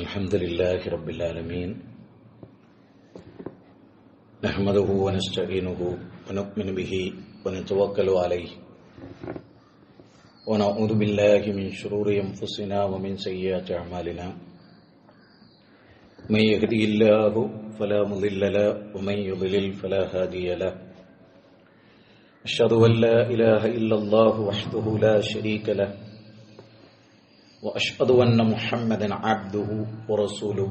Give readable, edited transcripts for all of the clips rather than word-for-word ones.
الحمد لله رب العالمين نحمده ونستعينه ونؤمن به ونتوكل عليه ونعوذ بالله من شرور أنفسنا ومن سيئات أعمالنا من يهده الله فلا مضل له ومن يضلل فلا هادي له أشهد أن لا إله إلا الله وحده لا شريك له وأشهد أن محمدا عبده ورسوله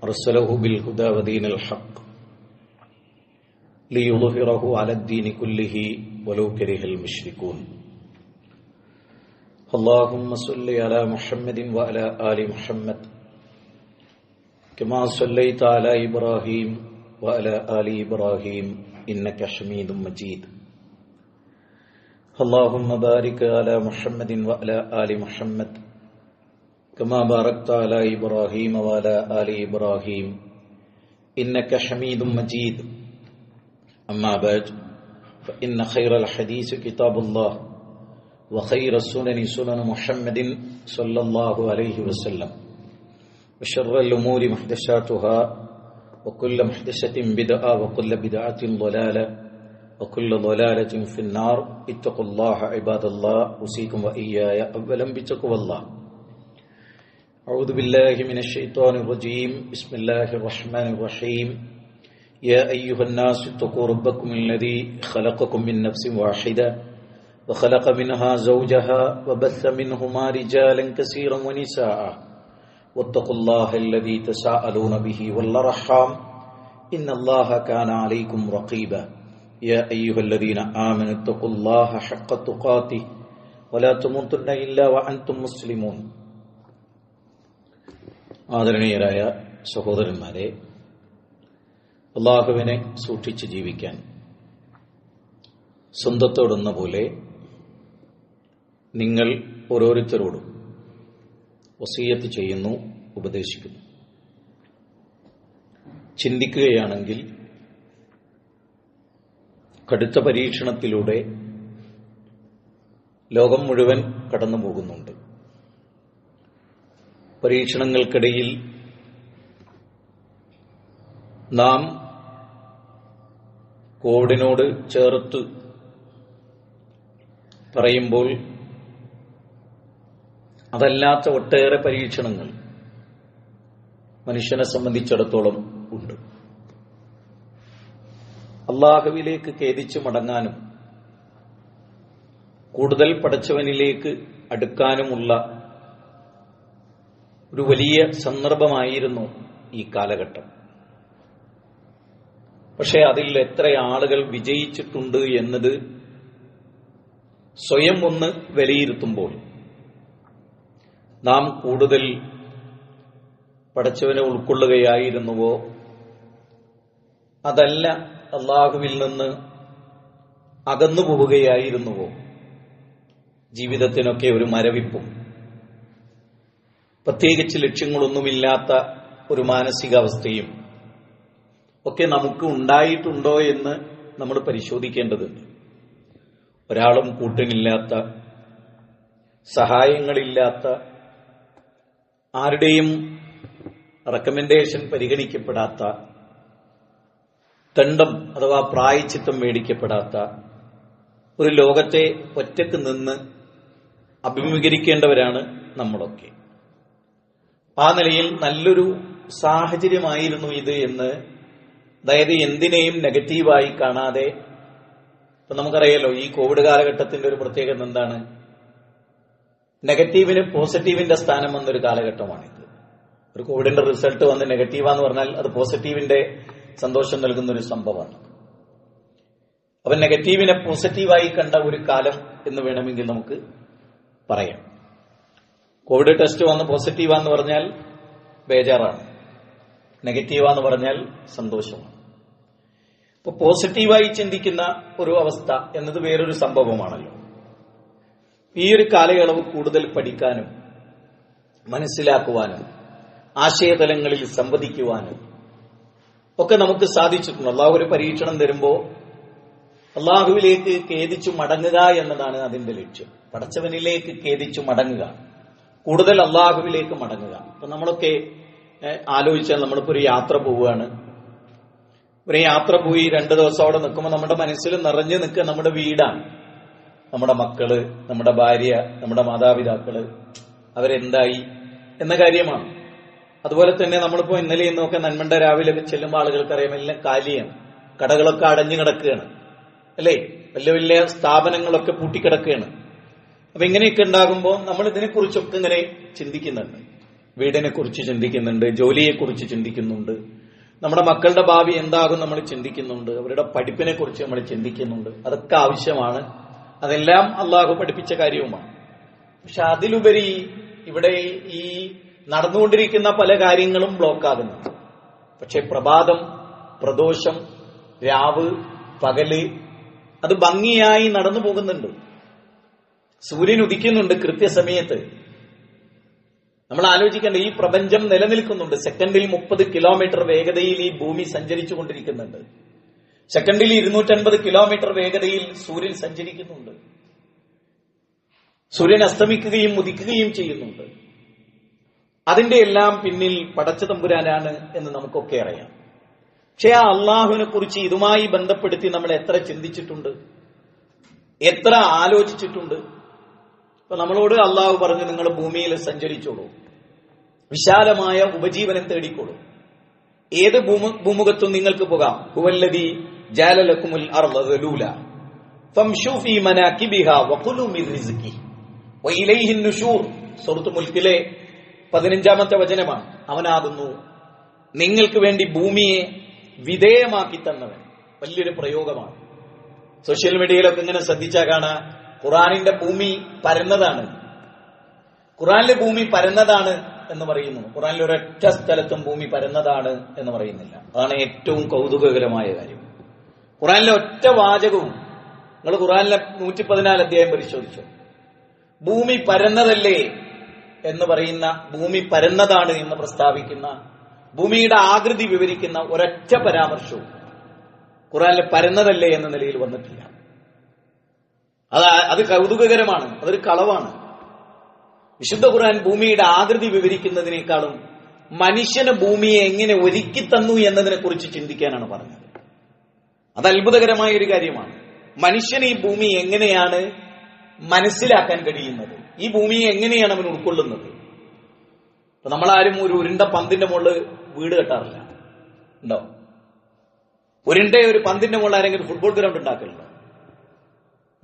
أرسله بالهدى ودين الحق ليظهره على الدين كله ولو كره المشركون اللهم صل على محمد وعلى آل محمد كما صليت على إبراهيم وعلى آل إبراهيم إنك حميد مجيد اللهم بارك على محمد وعلى آل محمد كما باركت على إبراهيم وعلى آل إبراهيم إنك حميد مجيد أما بعد فإن خير الحديث كتاب الله وخير السنن سنن محمد صلى الله عليه وسلم وشر الأمور محدثاتها وكل محدثة بدعة وكل بدعة ضلالة وكل ضلالة في النار اتقوا الله عباد الله أوصيكم وإياي أولا بتقوى الله أعوذ بالله من الشيطان الرجيم بسم الله الرحمن الرحيم يا أيها الناس اتقوا ربكم الذي خلقكم من نفس واحدة وخلق منها زوجها وبث منهما رجالا كثيرا ونساء واتقوا الله الذي تساءلون به والأرحام إن الله كان عليكم رقيبا يا أيها الذين آمنوا اتقوا الله حق تقاته ولا تموتن إلا وأنتم مسلمون ആദരണീയരായ സഹോദരന്മാരെ, അല്ലാഹുവിനെ സൂക്ഷിച്ച് ജീവിക്കാൻ സ്വന്തത്തോടെന്ന പോലെ നിങ്ങൾ ഓരോരുത്തരോടും വസിയത്ത് ചെയ്യുന്നു, ഉപദേശിക്കുന്നു. ചിന്തിക്കുകയാണെങ്കിൽ കടുത്ത പരീക്ഷണത്തിലൂടെ ലോകം മുഴുവൻ കടന്നു പോകുന്നുണ്ട്. പരീക്ഷണങ്ങൾക്കിടയിൽ നാം കോവിഡിനോട് ചേർത്ത് പറയുമ്പോൾ അതല്ലാത്ത ഒട്ടേറെ പരീക്ഷണങ്ങൾ മനുഷ്യനെ സംബന്ധിച്ചിടത്തോളം ഉണ്ട്. അല്ലാഹുവിലേക്ക് ഖേദിച്ചു മടങ്ങാനും കൂടുതൽ പടച്ചവനിലേക്ക് അടുക്കാനുമുള്ള ഒരു വലിയ സന്ദർഭമായിരുന്നു ഈ കാലഘട്ടം. പക്ഷേ അതിൽ എത്ര ആളുകൾ വിജയിച്ചിട്ടുണ്ട് എന്നത് സ്വയം ഒന്ന് വിലയിരുത്തുമ്പോൾ നാം കൂടുതൽ പടച്ചവനെ ഉൾക്കൊള്ളുകയായിരുന്നുവോ, അതല്ല അല്ലാഹുവിൽ നിന്ന് അകന്നു പോവുകയായിരുന്നുവോ, ജീവിതത്തിനൊക്കെ ഒരു മരവിപ്പും പ്രത്യേകിച്ച് ലക്ഷ്യങ്ങളൊന്നുമില്ലാത്ത ഒരു മാനസികാവസ്ഥയും ഒക്കെ നമുക്ക് ഉണ്ടായിട്ടുണ്ടോ എന്ന് നമ്മൾ പരിശോധിക്കേണ്ടതുണ്ട്. ഒരാളും കൂട്ടിനില്ലാത്ത, സഹായങ്ങളില്ലാത്ത, ആരുടെയും റെക്കമെൻഡേഷൻ പരിഗണിക്കപ്പെടാത്ത, ദണ്ഡം അഥവാ പ്രായശ്ചിത്തം മേടിക്കപ്പെടാത്ത ഒരു ലോകത്തെ ഒറ്റക്ക് നിന്ന് അഭിമുഖീകരിക്കേണ്ടവരാണ് നമ്മളൊക്കെ. ആ നിലയിൽ നല്ലൊരു സാഹചര്യമായിരുന്നു ഇത് എന്ന്, അതായത് എന്തിനേയും നെഗറ്റീവായി കാണാതെ, ഇപ്പൊ നമുക്കറിയാലോ ഈ കോവിഡ് കാലഘട്ടത്തിന്റെ ഒരു പ്രത്യേകത എന്താണ്? നെഗറ്റീവിന് പോസിറ്റീവിന്റെ സ്ഥാനം വന്നൊരു കാലഘട്ടമാണിത്. ഒരു കോവിഡിന്റെ റിസൾട്ട് വന്ന് നെഗറ്റീവാന്ന് പറഞ്ഞാൽ അത് പോസിറ്റീവിന്റെ സന്തോഷം നൽകുന്ന ഒരു സംഭവമാണ്. അപ്പൊ നെഗറ്റീവിനെ പോസിറ്റീവായി കണ്ട ഒരു കാലം എന്ന് വേണമെങ്കിൽ നമുക്ക് പറയാം. കോവിഡ് ടെസ്റ്റ് വന്ന് പോസിറ്റീവാന്ന് പറഞ്ഞാൽ ബേജാറാണ്, നെഗറ്റീവാന്ന് പറഞ്ഞാൽ സന്തോഷമാണ്. ഇപ്പൊ പോസിറ്റീവായി ചിന്തിക്കുന്ന ഒരു അവസ്ഥ എന്നത് വേറൊരു സംഭവമാണല്ലോ. ഈ ഒരു കാലയളവ് കൂടുതൽ പഠിക്കാനും മനസ്സിലാക്കുവാനും ആശയതലങ്ങളിൽ സംവദിക്കുവാനും ഒക്കെ നമുക്ക് സാധിച്ചിട്ടുണ്ട്. അള്ളാഹു ഒരു പരീക്ഷണം തരുമ്പോൾ അള്ളാഹുവിലേക്ക് ഖേദിച്ചു മടങ്ങുക എന്നതാണ് അതിന്റെ ലക്ഷ്യം. പടച്ചവനിലേക്ക് ഖേദിച്ചു മടങ്ങുക. കൂടുതൽ അള്ളാഹുവിലേക്ക് മടങ്ങുക. അപ്പൊ നമ്മളൊക്കെ ആലോചിച്ചാൽ നമ്മളിപ്പോ ഒരു യാത്ര പോവുകയാണ്. ഒരു യാത്ര പോയി 2 ദിവസം അവിടെ നിൽക്കുമ്പോൾ നമ്മുടെ മനസ്സിൽ നിറഞ്ഞു നിൽക്കുക നമ്മുടെ വീടാണ്, നമ്മുടെ മക്കള്, നമ്മുടെ ഭാര്യ, നമ്മുടെ മാതാപിതാക്കള്, അവരെന്തായി എന്ന കാര്യമാണ്. അതുപോലെ തന്നെ നമ്മളിപ്പോ ഇന്നലെ ഇന്നൊക്കെ നന്മണ്ട രാവിലെ ചെല്ലുമ്പോൾ ആളുകൾക്കറിയാം എല്ലാം കാലിയാണ്, കടകളൊക്കെ അടഞ്ഞു കിടക്കുകയാണ്, അല്ലേ? വലിയ വലിയ സ്ഥാപനങ്ങളൊക്കെ പൂട്ടിക്കിടക്കുകയാണ്. അപ്പൊ ഇങ്ങനെയൊക്കെ ഉണ്ടാകുമ്പോൾ നമ്മൾ ഇതിനെക്കുറിച്ചൊക്കെ ഇങ്ങനെ ചിന്തിക്കുന്നുണ്ട്. വീടിനെ കുറിച്ച് ചിന്തിക്കുന്നുണ്ട്, ജോലിയെക്കുറിച്ച് ചിന്തിക്കുന്നുണ്ട്, നമ്മുടെ മക്കളുടെ ഭാവി എന്താകും നമ്മൾ ചിന്തിക്കുന്നുണ്ട്, അവരുടെ പഠിപ്പിനെ കുറിച്ച് നമ്മൾ ചിന്തിക്കുന്നുണ്ട്. അതൊക്കെ ആവശ്യമാണ്, അതെല്ലാം അള്ളാഹു പഠിപ്പിച്ച കാര്യവുമാണ്. പക്ഷെ അതിലുപരി ഇവിടെ ഈ നടന്നുകൊണ്ടിരിക്കുന്ന പല കാര്യങ്ങളും ബ്ലോക്കാകുന്നുണ്ട്. പക്ഷെ പ്രഭാതം, പ്രദോഷം, രാവ്, പകല് അത് ഭംഗിയായി നടന്നു പോകുന്നുണ്ട്. സൂര്യൻ ഉദിക്കുന്നുണ്ട് കൃത്യസമയത്ത്. നമ്മൾ ആലോചിക്കേണ്ട, ഈ പ്രപഞ്ചം നിലനിൽക്കുന്നുണ്ട്. സെക്കൻഡിൽ 30 കിലോമീറ്റർ വേഗതയിൽ ഈ ഭൂമി സഞ്ചരിച്ചു കൊണ്ടിരിക്കുന്നുണ്ട്. സെക്കൻഡിൽ 250 കിലോമീറ്റർ വേഗതയിൽ സൂര്യൻ സഞ്ചരിക്കുന്നുണ്ട്. സൂര്യൻ അസ്തമിക്കുകയും ഉദിക്കുകയും ചെയ്യുന്നുണ്ട്. അതിന്റെ എല്ലാം പിന്നിൽ പടച്ച തമ്പുരാനാണ് എന്ന് നമുക്കൊക്കെ അറിയാം. പക്ഷെ ആ അള്ളാഹുവിനെ കുറിച്ച് ഇതുമായി ബന്ധപ്പെടുത്തി നമ്മൾ എത്ര ചിന്തിച്ചിട്ടുണ്ട്, എത്ര ആലോചിച്ചിട്ടുണ്ട്? ഇപ്പൊ നമ്മളോട് അള്ളാഹു പറഞ്ഞു, നിങ്ങൾ ഭൂമിയിൽ സഞ്ചരിച്ചോളൂ, വിശാലമായ ഉപജീവനം തേടിക്കോളൂ, ഏത് ഭൂമുഖത്തും നിങ്ങൾക്ക് പോകാം. ഹുവല്ലദീ ജഅല ലക്കുമുൽ അർള ദലൂല ഫംശൂ ഫീ മനാകിബിഹാ വഖുലൂ മിൻ റിസ്ഖി വഇലൈഹി നുശൂർ. സൂറത്ത് മുൽക്കിലെ 15-ാമത്തെ വചനമാണ്. അവനാകുന്നു നിങ്ങൾക്ക് വേണ്ടി ഭൂമിയെ വിധേയമാക്കി തന്നവൻ. വലിയൊരു പ്രയോഗമാണ്. സോഷ്യൽ മീഡിയയിലൊക്കെ ഇങ്ങനെ ശ്രദ്ധിച്ചാൽ കാണാം, ഖുറാനിന്റെ ഭൂമി പരന്നതാണ്, ഖുറാനിലെ ഭൂമി പരന്നതാണ് എന്ന് പറയുന്നു. ഖുറാനിൽ ഒരൊറ്റ സ്ഥലത്തും ഭൂമി പരന്നതാണ് എന്ന് പറയുന്നില്ല. അതാണ് ഏറ്റവും കൗതുകകരമായ കാര്യം. ഖുറാനിലെ ഒറ്റ വാചകവും, നിങ്ങൾ ഖുറാനിലെ 114 അധ്യായം പരിശോധിച്ചു, ഭൂമി പരന്നതല്ലേ എന്ന് പറയുന്ന, ഭൂമി പരന്നതാണ് എന്ന് പ്രസ്താവിക്കുന്ന, ഭൂമിയുടെ ആകൃതി വിവരിക്കുന്ന ഒരൊറ്റ പരാമർശവും ഖുറാനിൽ പരന്നതല്ലേ എന്ന നിലയിൽ വന്നിട്ടില്ല. അത് കൗതുകകരമാണ്, അതൊരു കളവാണ്. വിശുദ്ധ ഖുർആൻ ഭൂമിയുടെ ആകൃതി വിവരിക്കുന്നതിനേക്കാളും മനുഷ്യന് ഭൂമിയെ എങ്ങനെ ഒരുക്കി തന്നു എന്നതിനെ കുറിച്ച് ചിന്തിക്കാനാണ് പറഞ്ഞത്. അത് അത്ഭുതകരമായ ഒരു കാര്യമാണ്. മനുഷ്യന് ഈ ഭൂമി എങ്ങനെയാണ് മനസ്സിലാക്കാൻ കഴിയുന്നത്, ഈ ഭൂമിയെ എങ്ങനെയാണ് അവൻ ഉൾക്കൊള്ളുന്നത്? ഇപ്പൊ നമ്മളാരും ഒരു ഉരുണ്ട പന്തിന്റെ മുകളിൽ വീട് കെട്ടാറില്ല, ഉണ്ടോ? ഒരു പന്തിന്റെ മുകളിൽ ആരെങ്കിലും ഫുട്ബോൾ ഗ്രൗണ്ട് ഉണ്ടാക്കലുണ്ടോ?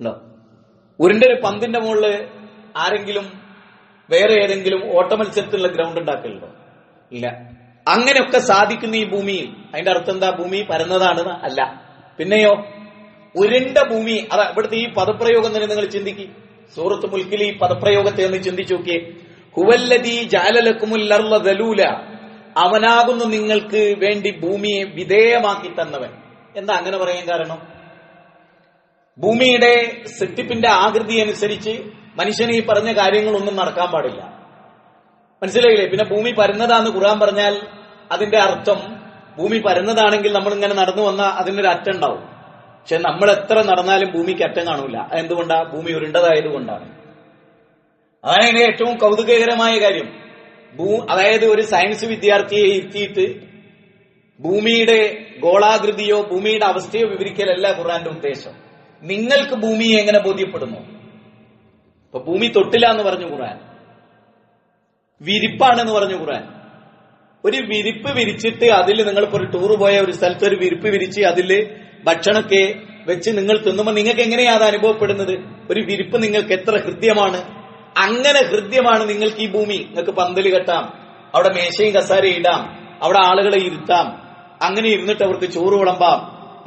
ഉണ്ടോ? ഒരു പന്തിന്റെ മുകളിൽ ആരെങ്കിലും വേറെ ഏതെങ്കിലും ഓട്ട മത്സരത്തിലുള്ള ഗ്രൗണ്ട് ഉണ്ടാക്കലുണ്ടോ? ഇല്ല. അങ്ങനെയൊക്കെ സാധിക്കുന്ന ഈ ഭൂമിയിൽ അതിന്റെ അർത്ഥം എന്താ? ഭൂമി പരന്നതാണ് അല്ല. പിന്നെയോ ഉരുണ്ട ഭൂമി. അതാ ഇവിടുത്തെ ഈ പദപ്രയോഗം തന്നെ നിങ്ങൾ ചിന്തിക്കും. സൂറത്ത് മുൽക്കിൽ ഈ പദപ്രയോഗത്തെ ഒന്ന് ചിന്തിച്ചു നോക്കിയേ. ഹുവല്ലദീ ജഅല ലക്കുമുൽ അർള ദലൂല, അവനാകുന്നു നിങ്ങൾക്ക് വേണ്ടി ഭൂമിയെ വിധേയമാക്കി തന്നവൻ. എന്താ അങ്ങനെ പറയാൻ കാരണം? ഭൂമിയുടെ സൃഷ്ടിപ്പിന്റെ ആകൃതി അനുസരിച്ച് മനുഷ്യന് ഈ പറഞ്ഞ കാര്യങ്ങളൊന്നും നടക്കാൻ പാടില്ല. മനസ്സിലായില്ലേ? പിന്നെ ഭൂമി പരന്നതാന്ന് ഖുർആൻ പറഞ്ഞാൽ അതിന്റെ അർത്ഥം ഭൂമി പരന്നതാണെങ്കിൽ നമ്മൾ ഇങ്ങനെ നടന്നു വന്നാൽ അതിനൊരു അറ്റം ഉണ്ടാവും. പക്ഷെ നമ്മൾ എത്ര നടന്നാലും ഭൂമിക്ക് അറ്റം കാണൂല. അതെന്തുകൊണ്ടാ? ഭൂമി ഉരുണ്ടതായതുകൊണ്ടാണ്. അതാണ് ഇതിന്റെ ഏറ്റവും കൗതുകകരമായ കാര്യം. അതായത് ഒരു സയൻസ് വിദ്യാർത്ഥിയെ ഇരുത്തിയിട്ട് ഭൂമിയുടെ ഗോളാകൃതിയോ ഭൂമിയുടെ അവസ്ഥയോ വിവരിക്കലല്ല ഖുർആന്റെ ഉദ്ദേശം. നിങ്ങൾക്ക് ഭൂമിയെ എങ്ങനെ ബോധ്യപ്പെടുന്നു? ഇപ്പൊ ഭൂമി തൊട്ടില്ല എന്ന് പറഞ്ഞു ഖുർആൻ, വിരിപ്പാണെന്ന് പറഞ്ഞു ഖുർആൻ. ഒരു വിരിപ്പ് വിരിച്ചിട്ട് അതിൽ നിങ്ങളിപ്പോ ഒരു ടൂർ പോയ ഒരു സ്ഥലത്ത് ഒരു വിരിപ്പ് വിരിച്ച് അതിൽ ഭക്ഷണമൊക്കെ വെച്ച് നിങ്ങൾ തിന്നുമ്പോൾ നിങ്ങൾക്ക് എങ്ങനെയാ അത് അനുഭവപ്പെടുന്നത്? ഒരു വിരിപ്പ് നിങ്ങൾക്ക് എത്ര ഹൃദ്യമാണ്. അങ്ങനെ ഹൃദ്യമാണ് നിങ്ങൾക്ക് ഈ ഭൂമി. നിങ്ങൾക്ക് പന്തല് കെട്ടാം, അവിടെ മേശയും കസാരയും ഇടാം, അവിടെ ആളുകളെ ഇരുത്താം, അങ്ങനെ ഇരുന്നിട്ട് അവർക്ക് ചോറ് വിളമ്പാം.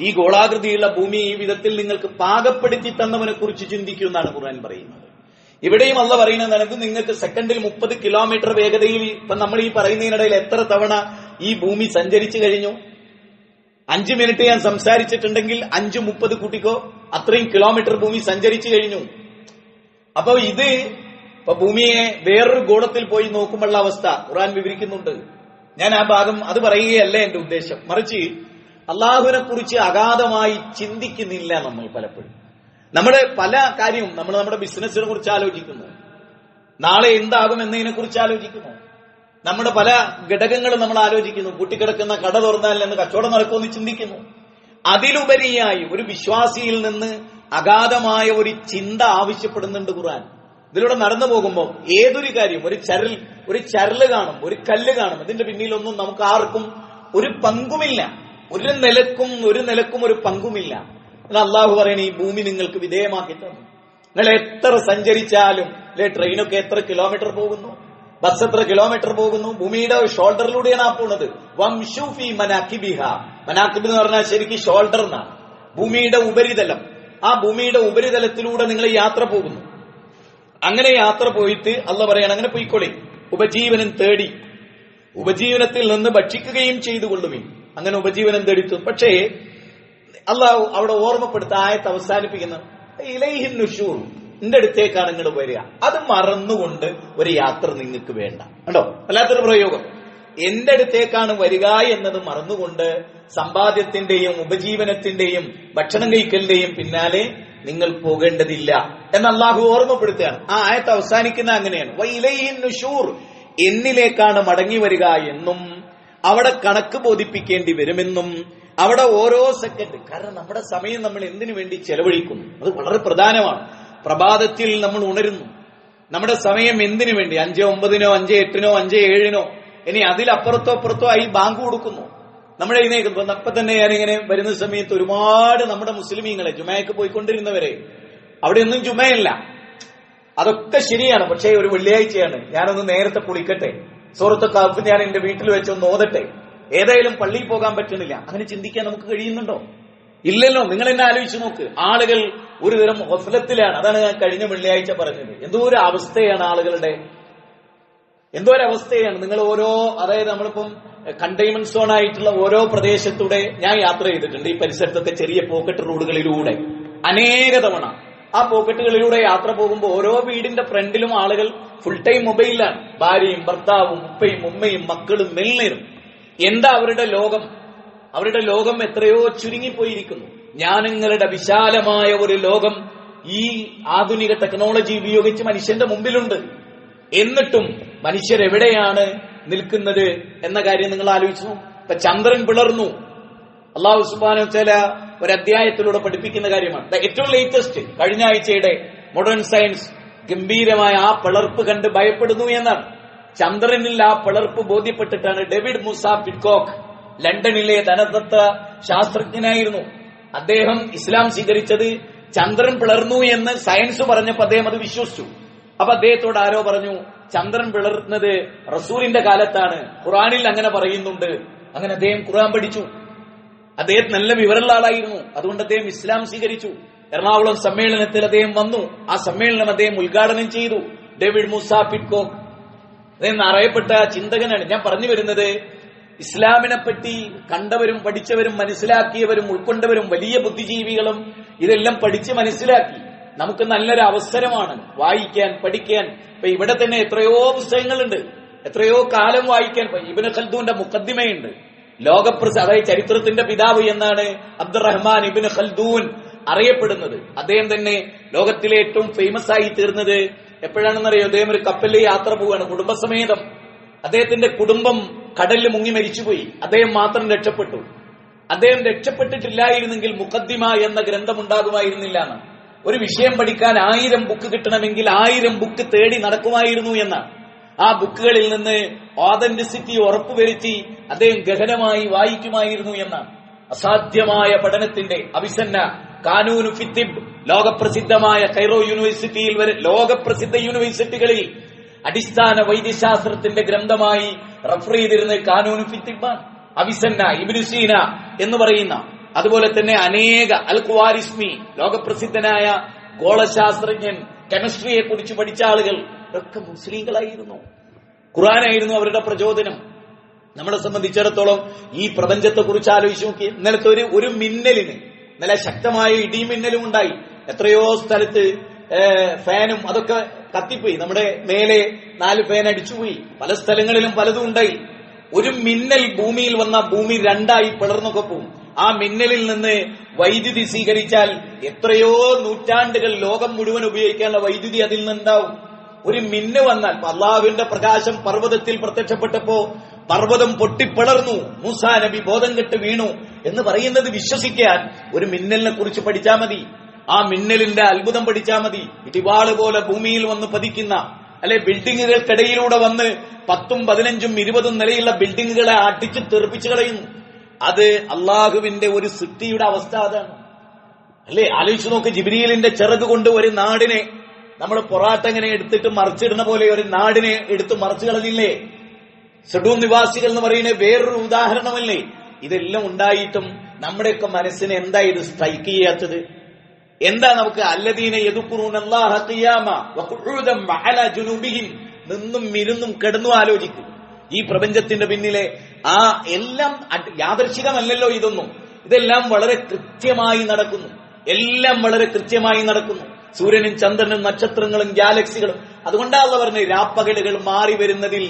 ഈ ഗോളാകൃതിയുള്ള ഭൂമി ഈ വിധത്തിൽ നിങ്ങൾക്ക് പാകപ്പെടുത്തി തന്നവനെ കുറിച്ച് ചിന്തിക്കൂ എന്നാണ് ഖുർആൻ പറയുന്നത്. ഇവിടെയും അള്ളാഹ് പറയുന്നത് ഇത് നിങ്ങൾക്ക് സെക്കൻഡിൽ 30 കിലോമീറ്റർ വേഗതയിൽ, ഇപ്പൊ നമ്മൾ ഈ പറയുന്നതിനിടയിൽ എത്ര തവണ ഈ ഭൂമി സഞ്ചരിച്ചു കഴിഞ്ഞു? 5 മിനിറ്റ് ഞാൻ സംസാരിച്ചിട്ടുണ്ടെങ്കിൽ 5:30 കൂട്ടിക്കോ, അത്രയും കിലോമീറ്റർ ഭൂമി സഞ്ചരിച്ചു കഴിഞ്ഞു. അപ്പൊ ഇപ്പൊ ഭൂമിയെ വേറൊരു ഗോളത്തിൽ പോയി നോക്കുമ്പോഴുള്ള അവസ്ഥ ഖുർആൻ വിവരിക്കുന്നുണ്ട്. ഞാൻ ആ ഭാഗം അത് പറയുകയല്ല എന്റെ ഉദ്ദേശം, മറിച്ച് അള്ളാഹുവിനെ കുറിച്ച് അഗാധമായി ചിന്തിക്കുന്നില്ല നമ്മൾ പലപ്പോഴും. നമ്മുടെ പല കാര്യവും, നമ്മൾ നമ്മുടെ ബിസിനസിനെ കുറിച്ച് ആലോചിക്കുന്നു, നാളെ എന്താകും എന്നതിനെ കുറിച്ച് ആലോചിക്കുന്നു. നമ്മുടെ പല ഘടകങ്ങളും നമ്മൾ ആലോചിക്കുന്നു. പൂട്ടിക്കിടക്കുന്ന കട തുറന്നാൽ എന്ന് കച്ചവടം നടക്കുമെന്ന് ചിന്തിക്കുന്നു. അതിലുപരിയായി ഒരു വിശ്വാസിയിൽ നിന്ന് അഗാധമായ ഒരു ചിന്ത ആവശ്യപ്പെടുന്നുണ്ട് ഖുർആൻ. ഇതിലൂടെ നടന്നു പോകുമ്പോൾ ഏതൊരു കാര്യം, ഒരു ചരല് കാണും, ഒരു കല്ല് കാണും, ഇതിന്റെ പിന്നിലൊന്നും നമുക്ക് ആർക്കും ഒരു പങ്കുമില്ല. ഒരു നിലക്കും ഒരു പങ്കുമില്ല. അള്ളാഹു പറയണ ഈ ഭൂമി നിങ്ങൾക്ക് വിധേയമാക്കി തന്നു. നിങ്ങൾ എത്ര സഞ്ചരിച്ചാലും അല്ലെ, ട്രെയിനൊക്കെ എത്ര കിലോമീറ്റർ പോകുന്നു, ബസ് എത്ര കിലോമീറ്റർ പോകുന്നു, ഭൂമിയുടെ ഷോൾഡറിലൂടെയാണ് ആ പോണത്. വംശുഫി മനാക്കിബിഹ, മനാക്കിബ് എന്ന് പറഞ്ഞാൽ ശരിക്കും ഷോൾഡർ എന്നാണ്, ഭൂമിയുടെ ഉപരിതലം. ആ ഭൂമിയുടെ ഉപരിതലത്തിലൂടെ നിങ്ങൾ യാത്ര പോകുന്നു. അങ്ങനെ യാത്ര പോയിട്ട് അള്ളാഹ് പറയണം, അങ്ങനെ പോയിക്കോളി, ഉപജീവനം തേടി, ഉപജീവനത്തിൽ നിന്ന് ഭക്ഷിക്കുകയും ചെയ്തു കൊള്ളുവിൻ. അങ്ങനെ ഉപജീവനം തേടിത്തു. പക്ഷേ അള്ളാഹു അവിടെ ഓർമ്മപ്പെടുത്ത ആയത്ത് അവസാനിപ്പിക്കുന്ന ഇലൈഹിൻ നുശൂർ, എന്റെ അടുത്തേക്കാണ് നിങ്ങൾ വരിക. അത് മറന്നുകൊണ്ട് ഒരു യാത്ര നിങ്ങൾക്ക് വേണ്ട. കണ്ടോ, വല്ലാത്തൊരു പ്രയോഗം. എന്റെ അടുത്തേക്കാണ് വരിക എന്നത് മറന്നുകൊണ്ട് സമ്പാദ്യത്തിന്റെയും ഉപജീവനത്തിന്റെയും ഭക്ഷണം കഴിക്കലിന്റെയും പിന്നാലെ നിങ്ങൾ പോകേണ്ടതില്ല എന്ന് അള്ളാഹു ഓർമ്മപ്പെടുത്തുകയാണ്. ആ ആയത്ത് അവസാനിക്കുന്ന അങ്ങനെയാണ്, വഇലൈഹിൻ നുശൂർ, എന്നിലേക്കാണ് മടങ്ങി വരിക എന്നും അവിടെ കണക്ക് ബോധിപ്പിക്കേണ്ടി വരുമെന്നും അവിടെ ഓരോ സെക്കൻഡ്, കാരണം നമ്മുടെ സമയം നമ്മൾ എന്തിനു വേണ്ടി ചെലവഴിക്കുന്നു അത് വളരെ പ്രധാനമാണ്. പ്രഭാതത്തിൽ നമ്മൾ ഉണരുന്നു, നമ്മുടെ സമയം എന്തിനു വേണ്ടി? 5:09, 5:08, 5:07, ഇനി അതിലപ്പുറത്തോ അപ്പുറത്തോ ആയി ബാങ്ക് കൊടുക്കുന്നു. നമ്മൾ എഴുന്നേൽക്കുന്നു. അപ്പൊ തന്നെ ഞാനിങ്ങനെ വരുന്ന സമയത്ത് ഒരുപാട് നമ്മുടെ മുസ്ലിമീങ്ങളെ, ജുമയ്ക്ക് പോയിക്കൊണ്ടിരുന്നവരെ, അവിടെയൊന്നും ജുമയല്ല, അതൊക്കെ ശരിയാണ്. പക്ഷേ ഒരു വെള്ളിയാഴ്ചയാണ്, ഞാനൊന്ന് നേരത്തെ കുളിക്കട്ടെ, സൂറത്ത് കഹ്ഫ് ഞാൻ എന്റെ വീട്ടിൽ വെച്ചൊന്ന് ഓതട്ടെ, ഏതായാലും പള്ളിയിൽ പോകാൻ പറ്റുന്നില്ല. അങ്ങനെ ചിന്തിക്കാൻ നമുക്ക് കഴിയുന്നുണ്ടോ? ഇല്ലല്ലോ. നിങ്ങൾ എന്നെ ആലോചിച്ച് നോക്ക്. ആളുകൾ ഒരു തരം ഗഫ്ലത്തിലാണ്. അതാണ് ഞാൻ കഴിഞ്ഞ വെള്ളിയാഴ്ച പറഞ്ഞത്. എന്തോ ഒരു അവസ്ഥയാണ് ആളുകളുടെ, എന്തോ ഒരു അവസ്ഥയാണ്. നിങ്ങൾ അതായത് നമ്മളിപ്പം കണ്ടെയ്ൻമെന്റ് സോൺ ആയിട്ടുള്ള ഓരോ പ്രദേശത്തൂടെ ഞാൻ യാത്ര ചെയ്തിട്ടുണ്ട്. ഈ പരിസരത്തൊക്കെ ചെറിയ പോക്കറ്റ് റോഡുകളിലൂടെ അനേക തവണ. ആ പോക്കറ്റുകളിലൂടെ യാത്ര പോകുമ്പോൾ ഓരോ വീടിന്റെ ഫ്രണ്ടിലും ആളുകൾ ഫുൾ ടൈം മൊബൈലിലാണ്. ഭാര്യയും ഭർത്താവും ഉപ്പയും ഉമ്മയും മക്കളും എല്ലാവരും. എന്താ അവരുടെ ലോകം? അവരുടെ ലോകം എത്രയോ ചുരുങ്ങിപ്പോയിരിക്കുന്നു. ജ്ഞാനങ്ങളുടെ വിശാലമായ ഒരു ലോകം ഈ ആധുനിക ടെക്നോളജി ഉപയോഗിച്ച് മനുഷ്യന്റെ മുമ്പിലുണ്ട്. എന്നിട്ടും മനുഷ്യരെവിടെയാണ് നിൽക്കുന്നത് എന്ന കാര്യം നിങ്ങൾ ആലോചിച്ചു. ഇപ്പൊ ചന്ദ്രൻ പിളർന്നു. അള്ളാഹു സുബ്ഹാനഹു വ തആല ഒരു അധ്യായത്തിലൂടെ പഠിപ്പിക്കുന്ന കാര്യമാണ്. ഏറ്റവും ലേറ്റസ്റ്റ് കഴിഞ്ഞ ആഴ്ചയുടെ മോഡേൺ സയൻസ് ഗംഭീരമായ ആ പിളർപ്പ് കണ്ട് ഭയപ്പെടുന്നു എന്നാണ്. ചന്ദ്രനിൽ ആ പിളർപ്പ് ബോധ്യപ്പെട്ടിട്ടാണ് ഡേവിഡ് മൂസ പിറ്റ്കോക്ക്, ലണ്ടനിലെ ധനതത്വ ശാസ്ത്രജ്ഞനായിരുന്നു. അദ്ദേഹം ഇസ്ലാം സ്വീകരിച്ചത് ചന്ദ്രൻ പിളർന്നു എന്ന് സയൻസ് പറഞ്ഞപ്പോൾ അദ്ദേഹം അത് വിശ്വസിച്ചു. അപ്പൊ അദ്ദേഹത്തോട് ആരോ പറഞ്ഞു, ചന്ദ്രൻ പിളർന്നത് റസൂലിന്റെ കാലത്താണ്, ഖുർആനിൽ അങ്ങനെ പറയുന്നുണ്ട്. അങ്ങനെ അദ്ദേഹം ഖുർആൻ പഠിച്ചു. അദ്ദേഹം നല്ല വിവരമുള്ള ആളായിരുന്നു. അതുകൊണ്ട് അദ്ദേഹം ഇസ്ലാം സ്വീകരിച്ചു. എറണാകുളം സമ്മേളനത്തിൽ അദ്ദേഹം വന്നു. ആ സമ്മേളനം അദ്ദേഹം ഉദ്ഘാടനം ചെയ്തു. ഡേവിഡ് മൂസ പിറ്റ്കോക്ക് അദ്ദേഹം അറിയപ്പെട്ട ചിന്തകനാണ്. ഞാൻ പറഞ്ഞു വരുന്നത്, ഇസ്ലാമിനെ പറ്റി കണ്ടവരും പഠിച്ചവരും മനസ്സിലാക്കിയവരും ഉൾക്കൊണ്ടവരും വലിയ ബുദ്ധിജീവികളും ഇതെല്ലാം പഠിച്ച് മനസ്സിലാക്കി. നമുക്ക് നല്ലൊരു അവസരമാണ് വായിക്കാൻ, പഠിക്കാൻ. ഇപ്പൊ ഇവിടെ തന്നെ എത്രയോ പുസ്തകങ്ങളുണ്ട്, എത്രയോ കാലം വായിക്കാൻ. ഇബ്നു ഖൽദൂന്റെ മുഖദ്ദിമയുണ്ട്. അതായത് ചരിത്രത്തിന്റെ പിതാവ് എന്നാണ് അബ്ദുറഹ്മാൻ ഇബ്നു ഖൽദൂൻ അറിയപ്പെടുന്നത്. അദ്ദേഹം തന്നെ ലോകത്തിലെ ഏറ്റവും ഫേമസ് ആയി തീർന്നത് എപ്പോഴാണെന്നറിയോ? അദ്ദേഹം ഒരു കപ്പലിൽ യാത്ര പോവുകയാണ് കുടുംബസമേതം. അദ്ദേഹത്തിന്റെ കുടുംബം കടലിൽ മുങ്ങി മരിച്ചുപോയി. അദ്ദേഹം മാത്രം രക്ഷപ്പെട്ടു. അദ്ദേഹം രക്ഷപ്പെട്ടിട്ടില്ലായിരുന്നെങ്കിൽ മുഖദ്ദിമ എന്ന ഗ്രന്ഥം ഉണ്ടാകുമായിരുന്നില്ല എന്ന്. ഒരു വിഷയം പഠിക്കാൻ 1000 ബുക്ക് കിട്ടണമെങ്കിൽ 1000 ബുക്ക് തേടി നടക്കുമായിരുന്നു എന്നാണ്. ആ ബുക്കുകളിൽ നിന്ന് ഓതന്റിസിറ്റി ഉറപ്പുവരുത്തി അദ്ദേഹം ഗഹനമായി വായിക്കുമായിരുന്നു എന്നാണ്. അസാധ്യമായ പഠനത്തിന്റെ അഭിസന്ന കാനൂനു ഫിത്തിബ്, ലോകപ്രസിദ്ധമായ കൈറോ യൂണിവേഴ്സിറ്റിയിൽ വരെ, ലോകപ്രസിദ്ധ യൂണിവേഴ്സിറ്റികളിൽ അടിസ്ഥാന വൈദ്യശാസ്ത്രത്തിന്റെ ഗ്രന്ഥമായി റഫർ ചെയ്തിരുന്ന കാനൂനു ഫിത്തിബാണ്. അവിസന്ന, ഇബ്നു സീന എന്ന് പറയുന്ന, അതുപോലെ തന്നെ അനേക അൽ ഖുവാരിസ്മി, ലോകപ്രസിദ്ധനായ ഗോളശാസ്ത്രജ്ഞൻ, കെമിസ്ട്രിയെ കുറിച്ച് പഠിച്ച ആളുകൾ ഒക്കെ മുസ്ലിങ്ങളായിരുന്നു. ഖുർആനായിരുന്നു അവരുടെ പ്രചോദനം. നമ്മളെ സംബന്ധിച്ചിടത്തോളം ഈ പ്രപഞ്ചത്തെ കുറിച്ച് ആലോചിച്ച് നോക്കി. ഇന്നലത്തെ ഒരു മിന്നലിന്, നല്ല ശക്തമായ ഇടിമിന്നലും ഉണ്ടായി. എത്രയോ സ്ഥലത്ത് ഫാനും അതൊക്കെ കത്തിപ്പോയി. നമ്മുടെ മേലെ 4 ഫാൻ അടിച്ചുപോയി. പല സ്ഥലങ്ങളിലും പലതും ഉണ്ടായി. ഒരു മിന്നൽ ഭൂമിയിൽ വന്ന ഭൂമി 2ആയി പിളർന്നൊക്കെ പോവും. ആ മിന്നലിൽ നിന്ന് വൈദ്യുതി സ്വീകരിച്ചാൽ എത്രയോ നൂറ്റാണ്ടുകൾ ലോകം മുഴുവൻ ഉപയോഗിക്കാനുള്ള വൈദ്യുതി അതിൽ നിന്നുണ്ടാവും. ഒരു മിന്ന് വന്നാൽ, അള്ളാഹുവിന്റെ പ്രകാശം പർവ്വതത്തിൽ പ്രത്യക്ഷപ്പെട്ടപ്പോ പർവ്വതം പൊട്ടിപ്പിളർന്നു, മൂസാ നബി ബോധം കെട്ട് വീണു എന്ന് പറയുന്നത് വിശ്വസിക്കാൻ ഒരു മിന്നലിനെ കുറിച്ച് പഠിച്ചാൽ മതി. ആ മിന്നലിന്റെ അത്ഭുതം പഠിച്ചാൽ മതി. ഇടിവാള് പോലെ ഭൂമിയിൽ വന്ന് പതിക്കുന്ന, അല്ലെ ബിൽഡിങ്ങുകൾക്കിടയിലൂടെ വന്ന് 10ഉം 15ഉം 20ഉം നിലയുള്ള ബിൽഡിങ്ങുകളെ അടിച്ചു തെറിപ്പിച്ചു കളയുന്നു. അത് അള്ളാഹുവിന്റെ ഒരു സൃഷ്ടിയുടെ അവസ്ഥ അതാണ്. അല്ലെ, ആലോചിച്ചു നോക്ക്. ജിബ്രീലിന്റെ ചിറക് കൊണ്ട് ഒരു നാടിനെ, നമ്മൾ പൊറാട്ട എങ്ങനെ എടുത്തിട്ട് മറിച്ചിടുന്ന പോലെ ഒരു നാടിനെ എടുത്ത് മറിച്ചു കളഞ്ഞില്ലേ? സഡൂം നിവാസികൾ എന്ന് പറയുന്നത് വേറൊരു ഉദാഹരണമല്ലേ? ഇതെല്ലാം ഉണ്ടായിട്ടും നമ്മുടെയൊക്കെ മനസ്സിന് എന്താ ഇത് സ്ട്രൈക്ക് ചെയ്യാത്തത്? എന്താ നമുക്ക് അല്ലദീന യദ്കുറൂനല്ലാഹ ഖിയാമ വഖുഊദൻ വഅലാ ജുനൂബിഹിം, നിന്നും ഇരുന്നും കിടന്നു ആലോചിക്കും. ഈ പ്രപഞ്ചത്തിന്റെ പിന്നിലെ ആ എല്ലാം യാദർശികമല്ലല്ലോ ഇതൊന്നും. ഇതെല്ലാം വളരെ കൃത്യമായി നടക്കുന്നു. എല്ലാം വളരെ കൃത്യമായി നടക്കുന്നു. സൂര്യനും ചന്ദ്രനും നക്ഷത്രങ്ങളും ഗാലക്സികളും. അതുകൊണ്ടാണ് പറഞ്ഞത് രാപ്പകലുകൾ മാറി വരുന്നതിൽ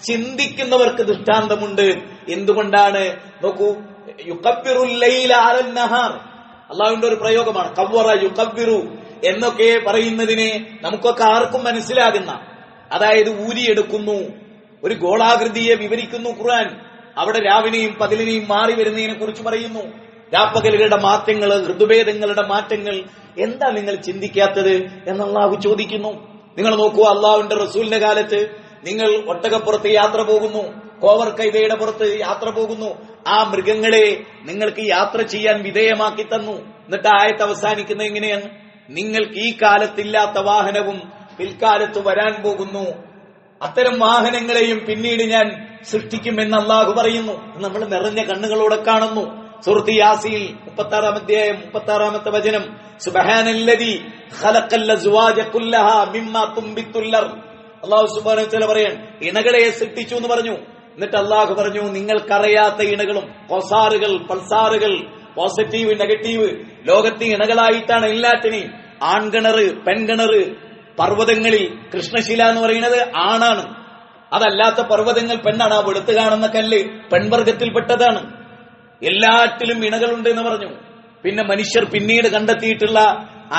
ചിന്തിക്കുന്നവർക്ക് ദൃഷ്ടാന്തമുണ്ട്. എന്തുകൊണ്ടാണ്? നോക്കൂ, യുകബ്ബിറുൽ ലൈല അലൻ നഹാർ, അള്ളാഹുവിന്റെ ഒരു പ്രയോഗമാണ്. കവ്വറ യുകബ്ബിറു എന്നൊക്കെ പറയുന്നതിനെ നമുക്കൊക്കെ ആർക്കും മനസ്സിലാകുന്ന, അതായത് ഊരിയെടുക്കുന്നു, ഒരു ഗോളാകൃതിയെ വിവരിക്കുന്നു ഖുർആൻ. അവിടെ രാവിനെയും പകലിനെയും മാറി വരുന്നതിനെ കുറിച്ച് പറയുന്നു. രാപ്പകലുകളുടെ മാറ്റങ്ങൾ, ഋതുഭേദങ്ങളുടെ മാറ്റങ്ങൾ. എന്താ നിങ്ങൾ ചിന്തിക്കാത്തത് എന്ന് അള്ളാഹു ചോദിക്കുന്നു. നിങ്ങൾ നോക്കൂ, അള്ളാഹുവിന്റെ റസൂലിന്റെ കാലത്ത് നിങ്ങൾ ഒട്ടകപ്പുറത്ത് യാത്ര പോകുന്നു, കോവർ കൈതയുടെ പുറത്ത് യാത്ര പോകുന്നു. ആ മൃഗങ്ങളെ നിങ്ങൾക്ക് യാത്ര ചെയ്യാൻ വിധേയമാക്കി തന്നു. എന്നിട്ട് ആയത്ത് അവസാനിക്കുന്നത് എങ്ങനെയാണ്? നിങ്ങൾക്ക് ഈ കാലത്തില്ലാത്ത വാഹനവും പിൽക്കാലത്ത് വരാൻ പോകുന്നു, അത്തരം വാഹനങ്ങളെയും പിന്നീട് ഞാൻ സൃഷ്ടിക്കുമെന്ന് അള്ളാഹു പറയുന്നു. നമ്മൾ നിറഞ്ഞ കണ്ണുകളോടെ കാണുന്നു. സൂറത്ത് യാസീൻ 36-ാം അധ്യായം 36-ാമത്തെ വചനം, സുബ്ഹാനല്ലദീ ഖലഖൽ അസ്വാജ കുല്ലഹാ മിമ്മാ തുംബിത്തുൽ അർദ്. അല്ലാഹു സുബ്ഹാനഹു വ തആല പറയാൻ ഇണകളെ സൃഷ്ടിച്ചു എന്ന് പറഞ്ഞു. എന്നിട്ട് അള്ളാഹു പറഞ്ഞു, നിങ്ങൾക്കറിയാത്ത ഇണകളും, കൊസാറുകൾ, പൾസാറുകൾ, പോസിറ്റീവ്, നെഗറ്റീവ്, ലോകത്തെ ഇണകളായിട്ടാണ് എല്ലാറ്റിനെയും. ആൺകിണറ്, പെൺകിണറ്. പർവ്വതങ്ങളിൽ കൃഷ്ണശില എന്ന് പറയുന്നത് ആണാണ്, അതല്ലാത്ത പർവ്വതങ്ങൾ പെണ്ണാണ്. ആ വെളുത്ത് കാണുന്ന കല്ല് പെൺവർഗത്തിൽപ്പെട്ടതാണ്. എല്ലാറ്റിലും ഇണകളുണ്ട് എന്ന് പറഞ്ഞു. പിന്നെ മനുഷ്യർ പിന്നീട് കണ്ടെത്തിയിട്ടുള്ള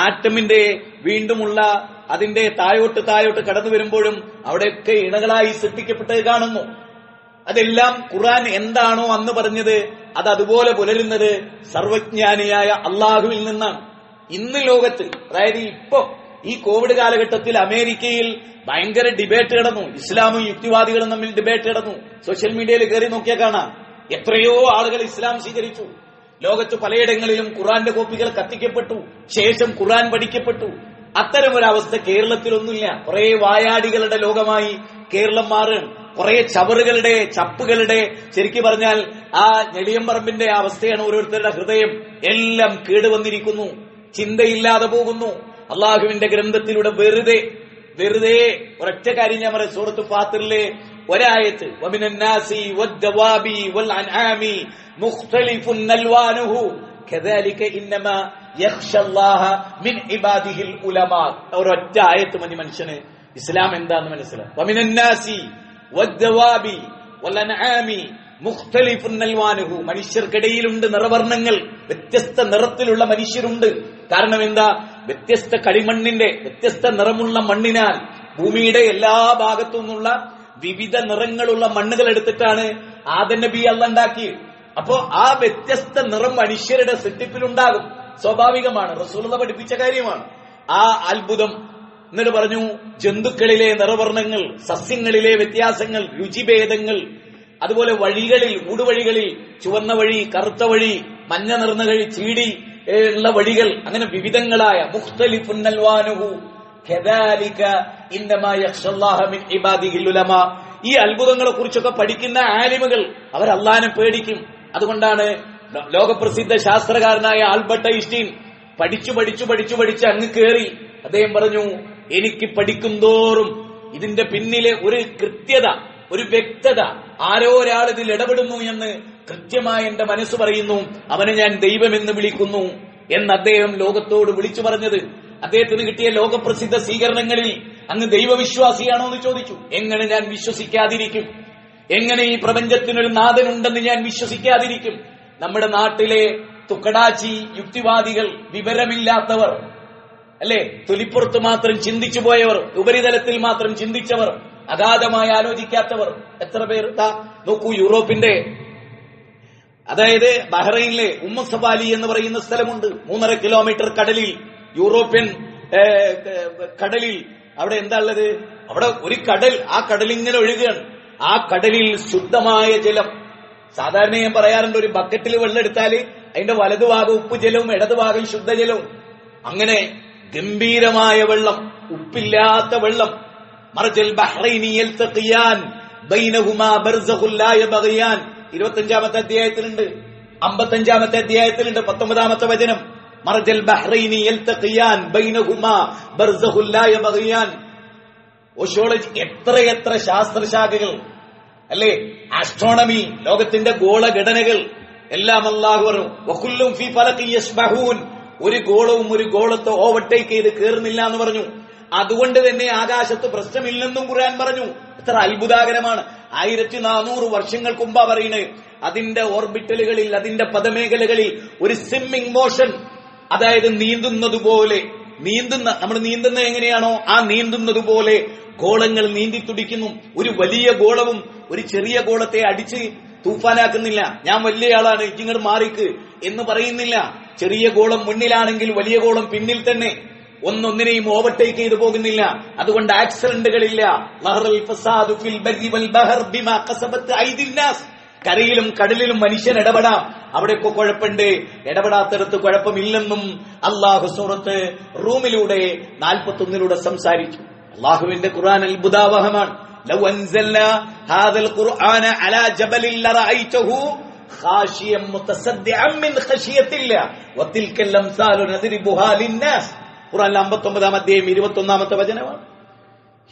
ആറ്റമിന്റെ വീണ്ടുമുള്ള അതിന്റെ താഴോട്ട് കടന്നു വരുമ്പോഴും അവിടെയൊക്കെ ഇണകളായി സൃഷ്ടിക്കപ്പെട്ടത് കാണുന്നു. അതെല്ലാം ഖുർആൻ എന്താണോ അന്ന് പറഞ്ഞത് അത് അതുപോലെ പുലരുന്നത് സർവജ്ഞാനിയായ അള്ളാഹുവിൽ നിന്നാണ്. ഇന്ന് ലോകത്ത്, അതായത് ഇപ്പൊ ഈ കോവിഡ് കാലഘട്ടത്തിൽ അമേരിക്കയിൽ ഭയങ്കര ഡിബേറ്റ് കിടന്നു. ഇസ്ലാമും യുക്തിവാദികളും തമ്മിൽ ഡിബേറ്റ് കിടന്നു. സോഷ്യൽ മീഡിയയിൽ കയറി നോക്കിയാൽ കാണാം. എത്രയോ ആളുകൾ ഇസ്ലാം സ്വീകരിച്ചു. ലോകത്ത് പലയിടങ്ങളിലും ഖുർആന്റെ കോപ്പികൾ കത്തിക്കപ്പെട്ടു. ശേഷം ഖുർആൻ പഠിക്കപ്പെട്ടു. അത്തരം ഒരവസ്ഥ കേരളത്തിലൊന്നുമില്ല. കുറെ വായാടികളുടെ ലോകമായി കേരളം മാറുകയാണ്. കുറെ ചവറുകളുടെ, ചപ്പുകളുടെ, ശരിക്കും പറഞ്ഞാൽ ആ ഞെളിയമ്പറമ്പിന്റെ അവസ്ഥയാണ്. ഓരോരുത്തരുടെ ഹൃദയം എല്ലാം കേടുവന്നിരിക്കുന്നു, ചിന്തയില്ലാതെ പോകുന്നു. അള്ളാഹുവിന്റെ ഗ്രന്ഥത്തിലൂടെ വെറുതെ ഒരൊറ്റ കാര്യം ഞാൻ പറയാം. സൂറത്ത് ഫാത്തിറിലെ ഒരായത്ത്, വമിനന്നാസി വദ്ദവാബി വൽ അൻആമി മുഖ്തലിഫുൻ അൽവാനുഹു കദാലിക ഇന്നമാ യഖ്ഷല്ലാഹ മിൻ ഇബാദിഹിൽ ഉലമാ. ഒരൊറ്റ ആയത്ത് മതി മനുഷ്യന് ഇസ്ലാം എന്താന്ന് മനസ്സിലാവും. വമിനന്നാസി വദ്ദവാബി വൽ അൻആമി മുഖ്തലിഫുൻ അൽവാനുഹു, മനുഷ്യർക്കിടയിലുണ്ട് നിറവർണ്ണങ്ങൾ, വ്യത്യസ്ത നിറത്തിലുള്ള മനുഷ്യരുണ്ട്. കാരണം എന്താ? വ്യത്യസ്ത കളിമണ്ണിന്റെ, വ്യത്യസ്ത നിറമുള്ള മണ്ണിനാൽ ഭൂമിയുടെ എല്ലാ ഭാഗത്തു നിന്നുള്ള വിവിധ നിറങ്ങളുള്ള മണ്ണുകൾ എടുത്തിട്ടാണ് ആദം നബി അള്ളാഹ് ഉണ്ടാക്കിയത്. അപ്പോ ആ വ്യത്യസ്ത നിറം മനുഷ്യരുടെ സൃഷ്ടിപ്പിലുണ്ടാകും, സ്വാഭാവികമാണ്, റസൂലുള്ളാഹി പഠിപ്പിച്ച കാര്യമാണ്. ആ അത്ഭുതം എന്നിട്ട് പറഞ്ഞു, ജന്തുക്കളിലെ നിറവർണ്ണങ്ങൾ, സസ്യങ്ങളിലെ വ്യത്യാസങ്ങൾ, രുചിഭേദങ്ങൾ, അതുപോലെ വഴികളിൽ, ഊടുവഴികളിൽ ചുവന്ന വഴി, കറുത്ത വഴി, മഞ്ഞ നിറഞ്ഞ വഴി, ചീടി ഉള്ള വഴികൾ, അങ്ങനെ വിവിധങ്ങളായ മുഖ്തലിഫുൻ അൽവാനുഹു കദാലിക ഇന്നമാ യഖ്ഷല്ലാഹ മിൻ ഇബാദിഹിൽ ഉലമാ. ഈ അത്ഭുതങ്ങളെ കുറിച്ചൊക്കെ പഠിക്കുന്ന ആലിമുകൾ അവർ അള്ളാഹിനെ പേടിക്കും. അതുകൊണ്ടാണ് ലോകപ്രസിദ്ധ ശാസ്ത്രകാരനായ ആൽബർട്ട് ഐൻസ്റ്റീൻ പഠിച്ച് അങ്ങ് കയറി. അദ്ദേഹം പറഞ്ഞു, എനിക്ക് പഠിക്കും തോറും ഇതിന്റെ പിന്നിലെ ഒരു കൃത്യത, ഒരു വ്യക്തത, ആരോ ഒരാൾ ഇതിൽ ഇടപെടുന്നു എന്ന് കൃത്യമായി എന്റെ മനസ്സ് പറയുന്നു. അവനെ ഞാൻ ദൈവമെന്ന് വിളിക്കുന്നു എന്ന് അദ്ദേഹം ലോകത്തോട് വിളിച്ചു പറഞ്ഞത്. അദ്ദേഹത്തിന് കിട്ടിയ ലോകപ്രസിദ്ധ സ്വീകരണങ്ങളിൽ അങ്ങ് ദൈവവിശ്വാസിയാണോ എന്ന് ചോദിച്ചു. എങ്ങനെ ഞാൻ വിശ്വസിക്കാതിരിക്കും? എങ്ങനെ ഈ പ്രപഞ്ചത്തിനൊരു നാഥനുണ്ടെന്ന് ഞാൻ വിശ്വസിക്കാതിരിക്കും? നമ്മുടെ നാട്ടിലെ തുക്കടാച്ചി യുക്തിവാദികൾ, വിവരമില്ലാത്തവർ, അല്ലെ? തൊലിപ്പുറത്ത് മാത്രം ചിന്തിച്ചു പോയവർ, ഉപരിതലത്തിൽ മാത്രം ചിന്തിച്ചവർ, അഗാധമായി ആലോചിക്കാത്തവർ എത്ര പേർ? നോക്കൂ, യൂറോപ്പിന്റെ, അതായത് ബഹ്റൈനിലെ ഉമ്മസബാലി എന്ന് പറയുന്ന സ്ഥലമുണ്ട്. 3.5 കിലോമീറ്റർ കടലിൽ, യൂറോപ്യൻ കടലിൽ. അവിടെ എന്താ ഉള്ളത്? അവിടെ ഒരു കടൽ, ആ കടലിങ്ങനെ ഒഴുകുകയാണ്. ആ കടലിൽ ശുദ്ധമായ ജലം. സാധാരണ ഞാൻ പറയാറുണ്ട്, ഒരു ബക്കറ്റിൽ വെള്ളം എടുത്താൽ അതിന്റെ വലതുഭാഗം ഉപ്പ് ജലവും ഇടതുഭാഗം ശുദ്ധജലവും. അങ്ങനെ ഗംഭീരമായ വെള്ളം, ഉപ്പില്ലാത്ത വെള്ളം. മർജൽ ബഹ്റൈനി യൽതഖിയാൻ ബൈനഹുമാ ബർസഖുൻ ലാ യബഗിയാൻ 25-ാമത്തെ അധ്യായത്തിലുണ്ട്, 55-ാമത്തെ അധ്യായത്തിലുണ്ട്, 19-ാമത്തെ വചനം. മർജൽ ബഹ്റൈനി യൽതഖിയാൻ ബൈനഹുമാ ബർസഖുൻ ലാ യബഗിയാൻ. ഓഷ്യോളജി, എത്രയെത്ര ശാസ്ത്രശാഖകൾ അല്ലേ? ആസ്ട്രോണമി, ലോകത്തിന്റെ ഗോളഘടനകൾ എല്ലാം അല്ലാഹു പറഞ്ഞു. വകുല്ലും ഫീ ഫലഖി യസ്ബഹൂൻ. ഒരു ഗോളവും ഒരു ഗോളത്തെ ഓവർടേക്ക് ചെയ്ത് കയറുന്നില്ല എന്ന് പറഞ്ഞു. അതുകൊണ്ട് തന്നെ ആകാശത്ത് പ്രശ്നമില്ലെന്നും ഖുർആൻ പറഞ്ഞു. എത്ര അത്ഭുതാകരമാണ്! 1400 വർഷങ്ങൾക്ക് മുമ്പാ പറയുന്നത്. അതിന്റെ ഓർബിറ്റലുകളിൽ, അതിന്റെ പദമേഖലകളിൽ ഒരു സ്വിമ്മിംഗ് മോഷൻ, അതായത് നീന്തുന്നതുപോലെ, നമ്മൾ നീന്തുന്നത് എങ്ങനെയാണോ ആ നീന്തുന്നതുപോലെ ഗോളങ്ങൾ നീന്തി തുടിക്കുന്നു. ഒരു വലിയ ഗോളവും ഒരു ചെറിയ ഗോളത്തെ അടിച്ച് തൂഫാനാക്കുന്നില്ല. ഞാൻ വലിയ ആളാണ്, ഇങ്ങോട്ട് മാറിക്ക് എന്ന് പറയുന്നില്ല. ചെറിയ ഗോളം മുന്നിലാണെങ്കിൽ വലിയ ഗോളം പിന്നിൽ തന്നെ. ഒന്നൊന്നിനെയും ഓവർടേക്ക് ചെയ്തു പോകുന്നില്ല. അതുകൊണ്ട് ആക്സിഡന്റുകളില്ല. കരയിലും കടലിലും മനുഷ്യൻ ഇടപെടാം, അവിടെയൊക്കെ കുഴപ്പമുണ്ട്. ഇടപെടാത്തടത്ത് കുഴപ്പമില്ലെന്നും അള്ളാഹു സൂറത്ത് റൂമിലൂടെ 41 സംസാരിച്ചു. അള്ളാഹുവിന്റെ ഖുർആൻ അത്ഭുതാവഹമാണ്. ലൗ അൻസൽനാ ഹാദൽ ഖുർആന അലാ ജബലിൻ ലറഅയ്തഹു ഖാശിയൻ മുതസദ്ദിഅൻ മിൻ ഖശിയത്തില്ലാ വതിൽകൽ അംസാലു നദ്രിബുഹാ ലിന്നാസ്. ഖുർആൻ 59-ാം അധ്യായം 21-ാമത്തെ വചനമാണ്.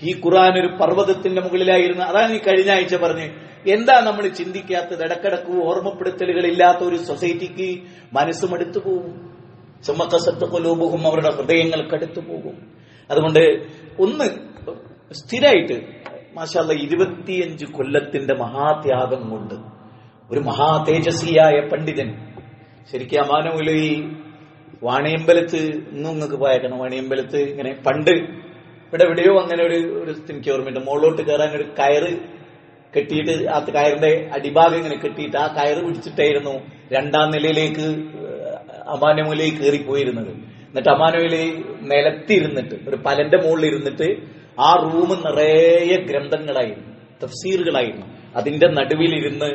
ഈ ഖുർആൻ ഒരു പർവ്വതത്തിന്റെ മുകളിലായിരുന്നു. അതാണ് ഈ കഴിഞ്ഞ ആഴ്ച പറഞ്ഞ്. എന്താ നമ്മൾ ചിന്തിക്കാത്തത്? ഇടക്കിടക്ക് ഓർമ്മപ്പെടുത്തലുകൾ ഇല്ലാത്ത ഒരു സൊസൈറ്റിക്ക് മനസ്സും അടുത്തു പോകും. സുമഖസത്ത് ഖുലൂബുഹും, അവരുടെ ഹൃദയങ്ങൾ കടുത്തു പോകും. അതുകൊണ്ട് ഒന്ന് സ്ഥിരമായിട്ട് മാഷാഅല്ലാഹ് 25 കൊല്ലത്തിന്റെ മഹാത്യാഗം കൊണ്ട് ഒരു മഹാതേജസ്വിയായ പണ്ഡിതൻ, ശരിക്കും അമാനമൂലി വാണിയമ്പലത്ത്, ഇന്നും നിങ്ങൾക്ക് പോയേക്കണം. വാണിയമ്പലത്ത് ഇങ്ങനെ പണ്ട് ഇവിടെ എവിടെയോ അങ്ങനെ ഒരു എനിക്ക് ഓർമ്മയുണ്ട്, മുകളിലോട്ട് കയറാൻ ഒരു കയറ് കെട്ടിയിട്ട്, ആ കയറിന്റെ അടിഭാഗം ഇങ്ങനെ കെട്ടിയിട്ട് ആ കയറ് പിടിച്ചിട്ടായിരുന്നു 2ാം നിലയിലേക്ക് അമാനമൂലയിൽ കയറിപ്പോയിരുന്നത്. എന്നിട്ട് അമാനമൂലി നിലത്തിരുന്നിട്ട്, ഒരു പലന്റെ മുകളിൽ ഇരുന്നിട്ട്, ആ റൂം നിറയെ ഗ്രന്ഥങ്ങളായിരുന്നു, തഫ്സീറുകളായിരുന്നു. അതിന്റെ നടുവിലിരുന്ന്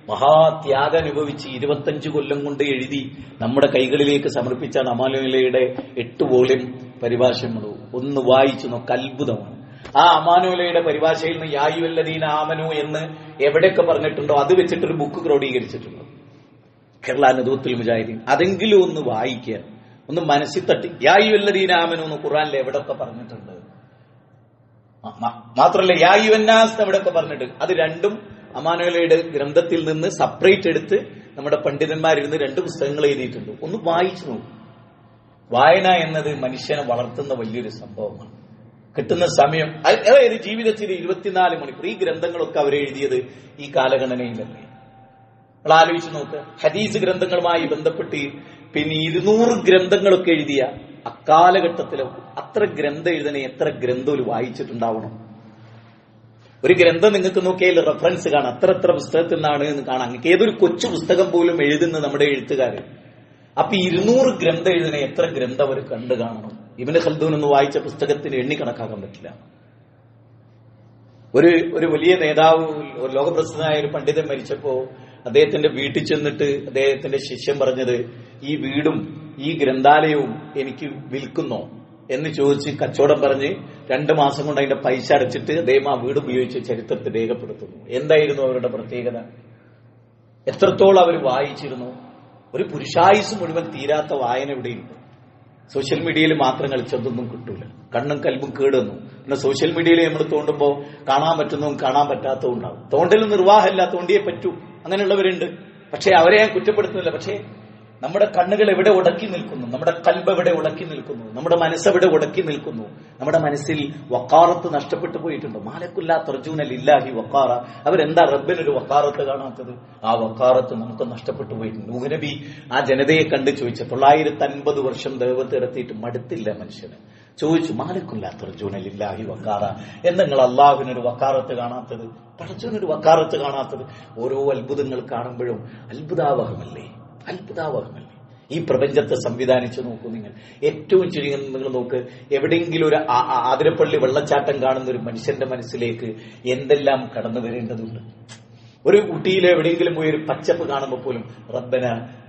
മഹാത്യാഗം അനുഭവിച്ച് 25 കൊല്ലം കൊണ്ട് എഴുതി നമ്മുടെ കൈകളിലേക്ക് സമർപ്പിച്ചാണ് അമാനുവലയുടെ 8 വോളിയം പരിഭാഷകളും. ഒന്ന് വായിച്ചു നോക്ക്, അത്ഭുതമാണ്. ആ അമാനുവലയുടെ പരിഭാഷയിൽ നിന്ന് യാ അയ്യുഹല്ലദീന ആമനു എന്ന് എവിടെയൊക്കെ പറഞ്ഞിട്ടുണ്ടോ അത് വെച്ചിട്ടൊരു ബുക്ക് ക്രോഡീകരിച്ചിട്ടുണ്ട്, കേരള നദൂത്തുൽ മുജാഹിദീൻ. അതെങ്കിലും ഒന്ന് വായിക്കുക, ഒന്ന് മനസ്സിൽ തട്ടി. യാ അയ്യുഹല്ലദീന ആമനു എന്ന് ഖുർആനിൽ എവിടെയൊക്കെ പറഞ്ഞിട്ടുണ്ട്. മാത്രമല്ല യാ അയ്യുഹന്നാസ് എവിടെയൊക്കെ പറഞ്ഞിട്ടുണ്ട്. അത് രണ്ടും അമാനുവലയുടെ ഗ്രന്ഥത്തിൽ നിന്ന് സെപ്പറേറ്റ് എടുത്ത് നമ്മുടെ പണ്ഡിതന്മാരിരുന്ന് 2 പുസ്തകങ്ങൾ എഴുതിയിട്ടുണ്ട്. ഒന്ന് വായിച്ചു നോക്കും. വായന എന്നത് മനുഷ്യനെ വളർത്തുന്ന വലിയൊരു സംഭവമാണ്. കിട്ടുന്ന സമയം, അതായത് ജീവിതത്തിൽ 24 മണിക്കൂർ. ഈ ഗ്രന്ഥങ്ങളൊക്കെ അവരെഴുതിയത് ഈ കാലഗണനയിലല്ലേ? നമ്മൾ ആലോചിച്ച് നോക്ക്. ഹദീസ് ഗ്രന്ഥങ്ങളുമായി ബന്ധപ്പെട്ട് പിന്നെ 200 ഗ്രന്ഥങ്ങളൊക്കെ എഴുതിയ അക്കാലഘട്ടത്തിലും അത്ര ഗ്രന്ഥം എഴുതണേ എത്ര ഗ്രന്ഥം വായിച്ചിട്ടുണ്ടാവണം? ഒരു ഗ്രന്ഥം നിങ്ങൾക്ക് നോക്കിയാൽ റെഫറൻസ് കാണാം, അത്ര പുസ്തകത്തിൽ നിന്നാണ് എന്ന് കാണാം. ഏതൊരു കൊച്ചു പുസ്തകം പോലും എഴുതുന്നത് നമ്മുടെ എഴുത്തുകാര്. അപ്പൊ 200 ഗ്രന്ഥം എഴുതണേ എത്ര ഗ്രന്ഥം അവർ കണ്ടു കാണണം? ഇബ്നു ഖൽദൂൻ ഒന്ന് വായിച്ച പുസ്തകത്തിന് എണ്ണി കണക്കാക്കാൻ പറ്റില്ല. ഒരു വലിയ നേതാവ്, ലോകപ്രസിദ്ധനായ ഒരു പണ്ഡിതൻ മരിച്ചപ്പോ അദ്ദേഹത്തിന്റെ വീട്ടിൽ ചെന്നിട്ട് അദ്ദേഹത്തിന്റെ ശിഷ്യൻ പറഞ്ഞത്, ഈ വീടും ഈ ഗ്രന്ഥാലയവും എനിക്ക് വിൽക്കുന്നോ എന്ന് ചോദിച്ച് കച്ചവടം പറഞ്ഞ് 2 മാസം കൊണ്ട് അതിന്റെ പൈസ അടച്ചിട്ട് അദ്ദേഹം ആ വീട് ഉപയോഗിച്ച് ചരിത്രത്തിൽ രേഖപ്പെടുത്തുന്നു. എന്തായിരുന്നു അവരുടെ പ്രത്യേകത? എത്രത്തോളം അവർ വായിച്ചിരുന്നു? ഒരു പുരുഷായുസ് മുഴുവൻ തീരാത്ത വായന ഇവിടെയുണ്ട്. സോഷ്യൽ മീഡിയയിൽ മാത്രം കളിച്ചതൊന്നും കിട്ടൂല. കണ്ണും കൽബും കേടുന്നു. പിന്നെ സോഷ്യൽ മീഡിയയിൽ നമ്മൾ തോണ്ടുമ്പോൾ കാണാൻ പറ്റുന്നതും കാണാൻ പറ്റാത്തതും ഉണ്ടാവും. തോണ്ടലും നിർവാഹമില്ല, തോണ്ടിയേ പറ്റൂ, അങ്ങനെയുള്ളവരുണ്ട്. പക്ഷെ അവരെ ഞാൻ കുറ്റപ്പെടുത്തുന്നില്ല. പക്ഷേ നമ്മുടെ കണ്ണുകൾ എവിടെ ഉടക്കി നിൽക്കുന്നു? നമ്മുടെ കൽബ് എവിടെ ഉടക്കി നിൽക്കുന്നു? നമ്മുടെ മനസ്സെവിടെ ഉടക്കി നിൽക്കുന്നു? നമ്മുടെ മനസ്സിൽ വക്കാറത്ത് നഷ്ടപ്പെട്ടു പോയിട്ടുണ്ട്. മാലക്കുല്ലാ തർജൂന ലില്ലാഹി വക്കാറ. അവരെന്താ റബ്ബിനൊരു വക്കാറത്ത് കാണാത്തത്? ആ വക്കാറത്ത് നമുക്ക് നഷ്ടപ്പെട്ടു പോയിട്ടുണ്ട്. നൂഹ് നബി ആ ജനതയെ കണ്ട് ചോദിച്ചു, 950 വർഷം ദൈവത്തെ എടുത്തിട്ട് മടുത്തില്ല മനുഷ്യന്. ചോദിച്ചു, മാലക്കുല്ലാ തർജൂന ലില്ലാഹി വക്കാറ, നിങ്ങൾ അള്ളാഹുവിനൊരു വക്കാറത്ത് കാണാത്തത്, പടച്ചവനൊരു വക്കാറത്ത് കാണാത്തത്? ഓരോ അത്ഭുതങ്ങൾ കാണുമ്പോഴും അത്ഭുതാവഹമല്ലേ, അത്ഭുതാവഹമല്ലേ? ഈ പ്രപഞ്ചത്തെ സംവിധാനിച്ചു നോക്കൂ നിങ്ങൾ. ഏറ്റവും ചുരുങ്ങിയ നിങ്ങൾ നോക്ക്, എവിടെയെങ്കിലും ഒരു ആതിരപ്പള്ളി വെള്ളച്ചാട്ടം കാണുന്ന ഒരു മനുഷ്യന്റെ മനസ്സിലേക്ക് എന്തെല്ലാം കടന്നു വരേണ്ടതുണ്ട്. ഒരു ഊട്ടിയിലെ എവിടെയെങ്കിലും പോയി ഒരു പച്ചപ്പ് കാണുമ്പോൾ പോലും റബ്ബന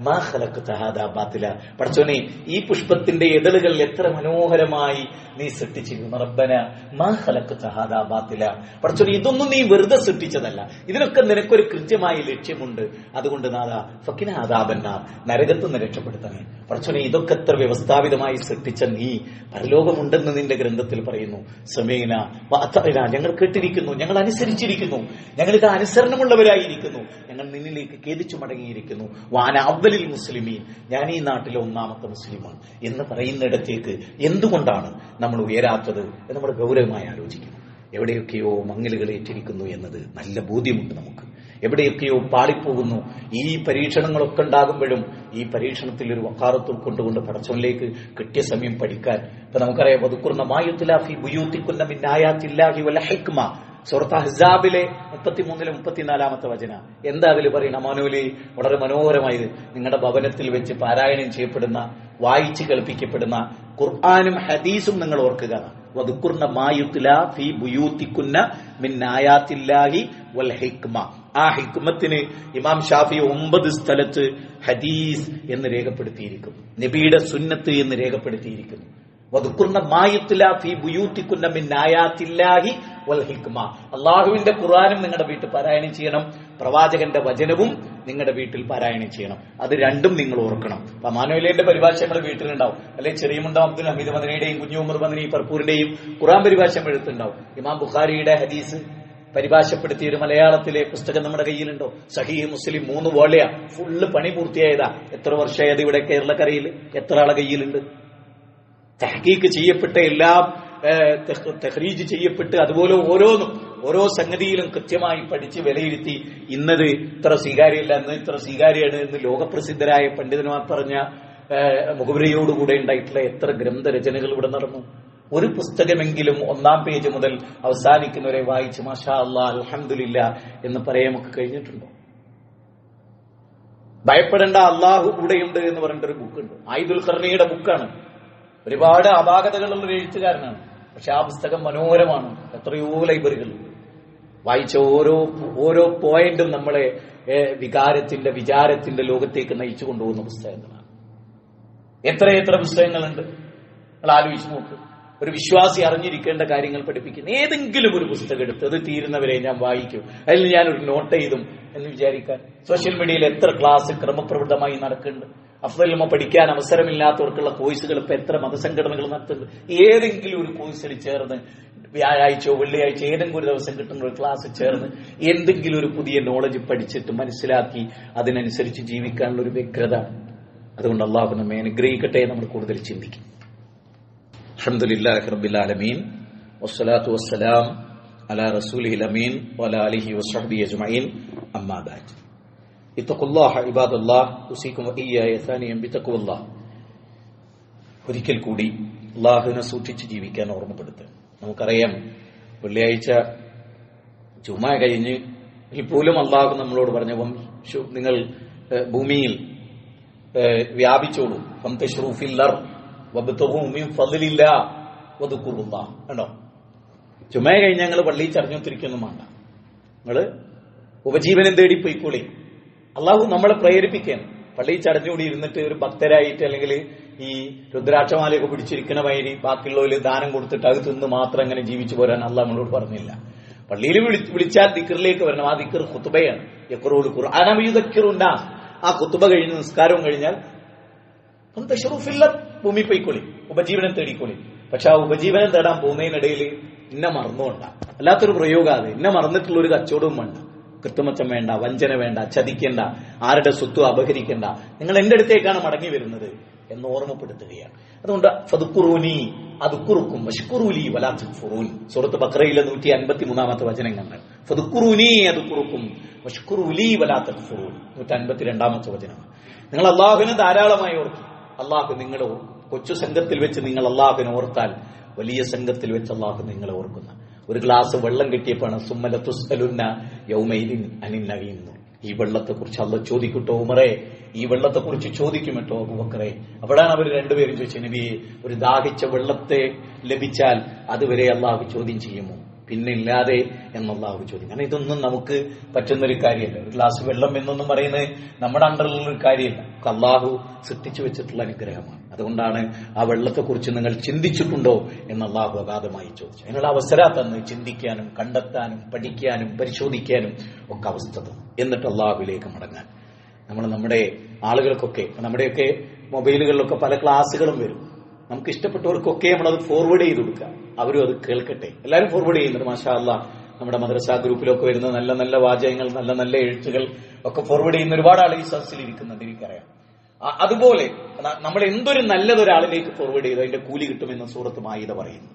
മാ ഖലഖ്ത ഹാദാ ബാതില, പടച്ചോനെ ഈ പുഷ്പത്തിന്റെ എതളുകൾ എത്ര മനോഹരമായി നീ സൃഷ്ടിച്ചിരുന്നു. റബ്ബന മാ ഖലഖ്ത ഹാദാ ബാതില, പടച്ചോനെ ഇതൊന്നും നീ വെറുതെ സൃഷ്ടിച്ചതല്ല, ഇതിനൊക്കെ നിനക്കൊരു കൃത്യമായ ലക്ഷ്യമുണ്ട്. അതുകൊണ്ട് നാദാ ഫക്കിന അദാബന്നാർ, നരകത്തുനിന്ന് രക്ഷപ്പെടുത്തണേ. പടച്ചോനെ ഇതൊക്കെ എത്ര വ്യവസ്ഥാപിതമായി സൃഷ്ടിച്ച നീ പരലോകമുണ്ടെന്ന് നിന്റെ ഗ്രന്ഥത്തിൽ പറയുന്നു. സമീന വഅതഅന, ഞങ്ങൾ കേട്ടിരിക്കുന്നു, ഞങ്ങൾ അനുസരിച്ചിരിക്കുന്നു, ഞങ്ങളിത് അനുസരണമുള്ളവരായിരിക്കുന്നു, ഞങ്ങൾ നിന്നിലേക്ക് ഖേദിച്ചു മടങ്ങിയിരിക്കുന്നു. വാന അവ്വലിൽ മുസ്ലിമീൻ, ഞാൻ ഈ നാട്ടിലെ ഒന്നാമത്തെ മുസ്ലിമാണ് എന്ന് പറയുന്നിടത്തേക്ക് എന്തുകൊണ്ടാണ് നമ്മൾ ഉയരാത്തത് എന്ന് നമ്മൾ ഗൗരവമായി ആലോചിക്കണം. എവിടെയൊക്കെയോ മങ്ങലുകൾ ഏറ്റിരിക്കുന്നു എന്നത് നല്ല ബോധ്യമുണ്ട് നമുക്ക്. എവിടെയൊക്കെയോ പാളിപ്പോകുന്നു. ഈ പരീക്ഷണങ്ങളൊക്കെ ഉണ്ടാകുമ്പോഴും ഈ പരീക്ഷണത്തിൽ ഒരു വക്കാറത്ത് ഉൾക്കൊണ്ടുകൊണ്ട് പടച്ചോനിലേക്ക് കിട്ടിയ സമയം പഠിക്കാൻ. ഇപ്പൊ നമുക്കറിയാം, വദുക്കുർന മാ യുത്ലാ ഫീ ബുയൂതികുന്ന മിൻ ആയാത്തില്ലാഹി വൽ ഹിക്മ, സൂറത്ത് അഹ്സാബിലെ 33 34 വചന. എന്താ അതിൽ പറയുന്ന മാനൂലി? വളരെ മനോഹരമായത്, നിങ്ങളുടെ ഭവനത്തിൽ വെച്ച് പാരായണം ചെയ്യപ്പെടുന്ന, വായിച്ച് കേൾപ്പിക്കപ്പെടുന്ന ഖുർആനും ഹദീസും നിങ്ങൾ ഓർക്കുക. വദുക്കുർന മാ യുത്ലാ ഫീ ബുയൂതികുന്ന മിൻ ആയാത്തില്ലാഹി വൽ ഹിക്മ. ആ ഹിക്മത്തിന് ഇമാം ഷാഫി 9 സ്ഥലത്ത് ഹദീസ് എന്ന് രേഖപ്പെടുത്തിയിരിക്കുന്നു, നബിയുടെ സുന്നത്ത് എന്ന് രേഖപ്പെടുത്തിയിരിക്കുന്നു. വദുക്കുർന മാ യുത്ലാ ഫീ ബുയൂതികുന്ന മിൻ ആയാത്തില്ലാഹി വൽ ഹിക്മ. അല്ലാഹുവിന്റെ ഖുർആനും നിങ്ങളുടെ വീട്ടിൽ പാരായണം ചെയ്യണം, പ്രവാചകന്റെ വചനവും നിങ്ങളുടെ വീട്ടിൽ പാരായണം ചെയ്യണം. അത് രണ്ടും നിങ്ങൾ ഓർക്കണം. അപ്പൊ മാനുവലിന്റെ പരിഭാഷ നമ്മുടെ വീട്ടിലുണ്ടാവും, അല്ലെങ്കിൽ ചെറിയമുണ്ട അബ്ദുൽ ഹമീദ് മദനിയുടെയും കുഞ്ഞു ഉമർ മദനി പർപ്പൂരിന്റെയും ഖുർആൻ പരിഭാഷ എഴുത്തുണ്ടാവും. ഇമാം ബുഖാരിയുടെ ഹദീസ് പരിഭാഷപ്പെടുത്തിയ ഒരു മലയാളത്തിലെ പുസ്തകം നമ്മുടെ കയ്യിലുണ്ടോ? സഹീഹ് മുസ്ലിം 3 വോളിയാ, ഫുള്ള് പണി പൂർത്തിയായതാ. എത്ര വർഷമായത് ഇവിടെ കേരളക്കരയിൽ? എത്ര ആളെ കയ്യിലുണ്ട്? തഹ്കീക്ക് ചെയ്യപ്പെട്ട എല്ലാം തഖ്രീജ് ചെയ്യപ്പെട്ട് അതുപോലെ ഓരോന്നും ഓരോ സംഗതിയിലും കൃത്യമായി പഠിച്ച് വിലയിരുത്തി ഇന്നത് ഇത്ര സ്വീകാര്യമല്ല, ഇന്ന് ഇത്ര സ്വീകാര്യമാണ് എന്ന് ലോകപ്രസിദ്ധരായ പണ്ഡിതന്മാർ പറഞ്ഞ മുഖവരിയോടുകൂടെ ഉണ്ടായിട്ടുള്ള എത്ര ഗ്രന്ഥരചനകൾ ഇവിടെ നടന്നു. ഒരു പുസ്തകമെങ്കിലും 1-ാം പേജ് മുതൽ അവസാനിക്കുന്നവരെ വായിച്ച് മാഷാ അല്ലാഹ് അൽഹംദുലില്ലാ എന്ന് പറയാൻ നമുക്ക് കഴിഞ്ഞിട്ടുണ്ടോ? ഭയപ്പെടേണ്ട, അള്ളാഹു കൂടെയുണ്ട് എന്ന് പറഞ്ഞിട്ടൊരു ബുക്കുണ്ട്, ആയിദുൽ ഖർണിയുടെ ബുക്കാണ്. ഒരുപാട് അപാകതകളുള്ള ഒരു എഴുത്തുകാരനാണ്, പക്ഷെ ആ പുസ്തകം മനോഹരമാണ്. എത്രയോ ലൈബ്രറികൾ വായിച്ച ഓരോ പോയിന്റും നമ്മളെ വികാരത്തിന്റെ വിചാരത്തിന്റെ ലോകത്തേക്ക് നയിച്ചു കൊണ്ടുപോകുന്ന പുസ്തകങ്ങളാണ്. എത്രയെത്ര പുസ്തകങ്ങളുണ്ട് നിങ്ങൾ ആലോചിച്ച് നോക്ക്. ഒരു വിശ്വാസി അറിഞ്ഞിരിക്കേണ്ട കാര്യങ്ങൾ പഠിപ്പിക്കുന്ന ഏതെങ്കിലും ഒരു പുസ്തകം എടുത്ത് അത് തീരുന്നവരെ ഞാൻ വായിക്കും, അതിൽ ഞാനൊരു നോട്ട് ചെയ്തും എന്ന് വിചാരിക്കാൻ. സോഷ്യൽ മീഡിയയിൽ എത്ര ക്ലാസ് ക്രമപ്രവൃത്തമായി നടക്കുന്നുണ്ട്. അഫ്ദലുമ പഠിക്കാൻ അവസരമില്ലാത്തവർക്കുള്ള കോഴ്സുകൾ ഇപ്പൊ എത്ര മതസംഘടനകൾ നടത്തുന്നുണ്ട്. ഏതെങ്കിലും ഒരു കോഴ്സിൽ ചേർന്ന് വ്യാഴാഴ്ചയോ വെള്ളിയാഴ്ച ഏതെങ്കിലും ഒരു ദിവസം കിട്ടുന്ന ഒരു ക്ലാസ് ചേർന്ന് എന്തെങ്കിലും ഒരു പുതിയ നോളജ് പഠിച്ചിട്ട് മനസ്സിലാക്കി അതിനനുസരിച്ച് ജീവിക്കാനുള്ള ഒരു വ്യഗ്രത. അതുകൊണ്ട് അള്ളാഹു നമ്മെ അനുഗ്രഹിക്കട്ടെ. നമ്മൾ കൂടുതൽ ചിന്തിക്കും. അൽഹംദുലില്ലാഹി റബ്ബിൽ ആലമീൻ വസ്സലാത്തു വസ്സലാം അലാ റസൂലിഹിൽ അമീൻ വഅലാ ആലിഹി വസ്സഹ്ബിഹി അജ്മഈൻ. അമ്മാ ബഅദ്. ഇത്തഖുല്ലാഹ ഇബാദല്ലാഹ് ഉസീകും വഇയ്യായ സാനിയൻ ബിതഖ്വല്ലാഹ്. ഒരിക്കൽ കൂടി അല്ലാഹുവിനെ സൂക്ഷിച്ച് ജീവിക്കാൻ ഓർമ്മപ്പെടുത്തുക. നമുക്കറിയാം, വെള്ളിയാഴ്ച ജുമാ കഴിഞ്ഞ് പോലും അള്ളാഹു നമ്മളോട് പറഞ്ഞ നിങ്ങൾ ഭൂമിയിൽ വ്യാപിച്ചോളൂ, ഫംതശ്റൂ ഫിൽ അർദ് വബ്തഗൂ മിൻ ഫളില്ലാഹ് വദ്കുറുല്ലാഹ്. കണ്ടോ, ജുമാ കഴിഞ്ഞ് ഞങ്ങൾ പള്ളിയിൽ ചടഞ്ഞുത്തിരിക്കൊന്നും വേണ്ട, നിങ്ങൾ ഉപജീവനം തേടി പോയിക്കോളി. അള്ളാഹു നമ്മളെ പ്രേരിപ്പിക്കുകയാണ്. പള്ളിയിൽ ചടഞ്ഞുകൂടി ഇരുന്നിട്ട് ഒരു ഭക്തരായിട്ട് അല്ലെങ്കിൽ ഈ രുദ്രാക്ഷമാലയൊക്കെ പിടിച്ചിരിക്കണ വൈരി ബാക്കിയുള്ളവര് ദാനം കൊടുത്തിട്ട് അത് തിന്ന് മാത്രം അങ്ങനെ ജീവിച്ചു പോരാൻ അള്ളാഹ് നമ്മളോട് പറഞ്ഞില്ല. പള്ളിയിൽ വിളിച്ചാൽ ദിക്റിലേക്ക് വരണം. ആ ദിക്ർ ഖുത്ബയാണ്. യഖ്റൂൽ ഖുർആന യുദക്കിറുന്ന. ആ ഖുത്ബ കഴിഞ്ഞ് നിസ്കാരവും കഴിഞ്ഞാൽ ഭൂമി പോയിക്കോളി, ഉപജീവനം തേടിക്കോളി. പക്ഷെ ആ ഉപജീവനം തേടാൻ പോകുന്നതിനിടയിൽ ഇന്നെ മറന്നുകൊണ്ട അല്ലാത്തൊരു പ്രയോഗാതെ ഇന്നെ മറന്നിട്ടുള്ള ഒരു കച്ചവടവും വേണ്ട, കൃത്രിമത്വം വേണ്ട, വഞ്ചന വേണ്ട, ചതിക്കേണ്ട, ആരുടെ സ്വത്തും അപഹരിക്കേണ്ട. നിങ്ങൾ എന്റെ അടുത്തേക്കാണ് മടങ്ങി വരുന്നത് എന്ന് ഓർമ്മപ്പെടുത്തുകയാണ്. അതുകൊണ്ട് ഫദ്കുറൂനി, അദ്കുറുക്കും വഷ്കുറൂലി വലാ തക്ഫുറൂൻ. സൂറത്ത് ബഖറയിലെ 153 വചനം കണ്ട് ഫദ്കുറൂനി അദ്കുറുക്കും വഷ്കുറൂലി വലാ തക്ഫുറൂൻ 152 വചനം. നിങ്ങൾ അള്ളാഹുവിനെ ധാരാളമായി ഓർക്കും, അള്ളാഹു നിങ്ങളെ ഓർക്കും. കൊച്ചു സംഘത്തിൽ വെച്ച് നിങ്ങൾ അള്ളാഹുവിനെ ഓർത്താൽ വലിയ സംഘത്തിൽ വെച്ച് അള്ളാഹു നിങ്ങളെ ഓർക്കുന്ന. ഒരു ഗ്ലാസ് വെള്ളം കിട്ടിയപ്പോഴാണ് സുമ്മല തുസ്അലുന്ന യൗമൈദിൻ അനിൻ നഈം. ഈ വെള്ളത്തെക്കുറിച്ച് അള്ളാഹ് ചോദിക്കട്ടോ ഉമറേ, ഈ വെള്ളത്തെക്കുറിച്ച് ചോദിക്കുമട്ടോ അബൂബക്കറേ. അപ്പോഴാണ് അവർ രണ്ടുപേരും ചോദിച്ചു, നബിയെ, ഒരു ദാഹിച്ച വെള്ളത്തെ ലഭിച്ചാൽ അതുവരെ അള്ളാഹു ചോദ്യം ചെയ്യുമോ? പിന്നെ ഇല്ലാതെ എന്നല്ലാഹു ചോദ്യം. കാരണം ഇതൊന്നും നമുക്ക് പറ്റുന്നൊരു കാര്യമല്ല. ഒരു ഗ്ലാസ് വെള്ളം എന്നൊന്നും പറയുന്നത് നമ്മുടെ അണ്ടറിലുള്ള ഒരു കാര്യമല്ല. അള്ളാഹു സൃഷ്ടിച്ചു വെച്ചിട്ടുള്ള അനുഗ്രഹമാണ്. അതുകൊണ്ടാണ് ആ വെള്ളത്തെക്കുറിച്ച് നിങ്ങൾ ചിന്തിച്ചിട്ടുണ്ടോ എന്ന് അള്ളാഹു അഗാധമായി ചോദിച്ചു. അതിനുള്ള അവസരം തന്ന് ചിന്തിക്കാനും കണ്ടെത്താനും പഠിക്കാനും പരിശോധിക്കാനും ഒക്കെ അവസ്ഥ തന്നു. എന്നിട്ട് അള്ളാഹുവിലേക്ക് മടങ്ങാൻ നമ്മുടെ ആളുകൾക്കൊക്കെ, നമ്മുടെയൊക്കെ മൊബൈലുകളിലൊക്കെ പല ക്ലാസ്സുകളും വരും. നമുക്ക് ഇഷ്ടപ്പെട്ടവർക്കൊക്കെ നമ്മളത് ഫോർവേഡ് ചെയ്ത് കൊടുക്കുക, അവരും അത് കേൾക്കട്ടെ. എല്ലാവരും ഫോർവേഡ് ചെയ്യുന്നുണ്ട്, മാഷാ അല്ലാഹ്. നമ്മുടെ മദ്രസ ഗ്രൂപ്പിലൊക്കെ വരുന്ന നല്ല നല്ല വാചകങ്ങൾ, നല്ല നല്ല എഴുത്തുകൾ ഒക്കെ ഫോർവേഡ് ചെയ്യുന്ന ഒരുപാട് ആൾ ഈ സദസ്സിൽ ഇരിക്കുന്നുണ്ട്, എനിക്കറിയാം. അതുപോലെ നമ്മൾ എന്തൊരു നല്ലതൊരാളിലേക്ക് ഫോർവേഡ് ചെയ്തോ അതിന്റെ കൂലി കിട്ടുമെന്ന് സൂറത്ത് മാഇദ പറയുന്നു.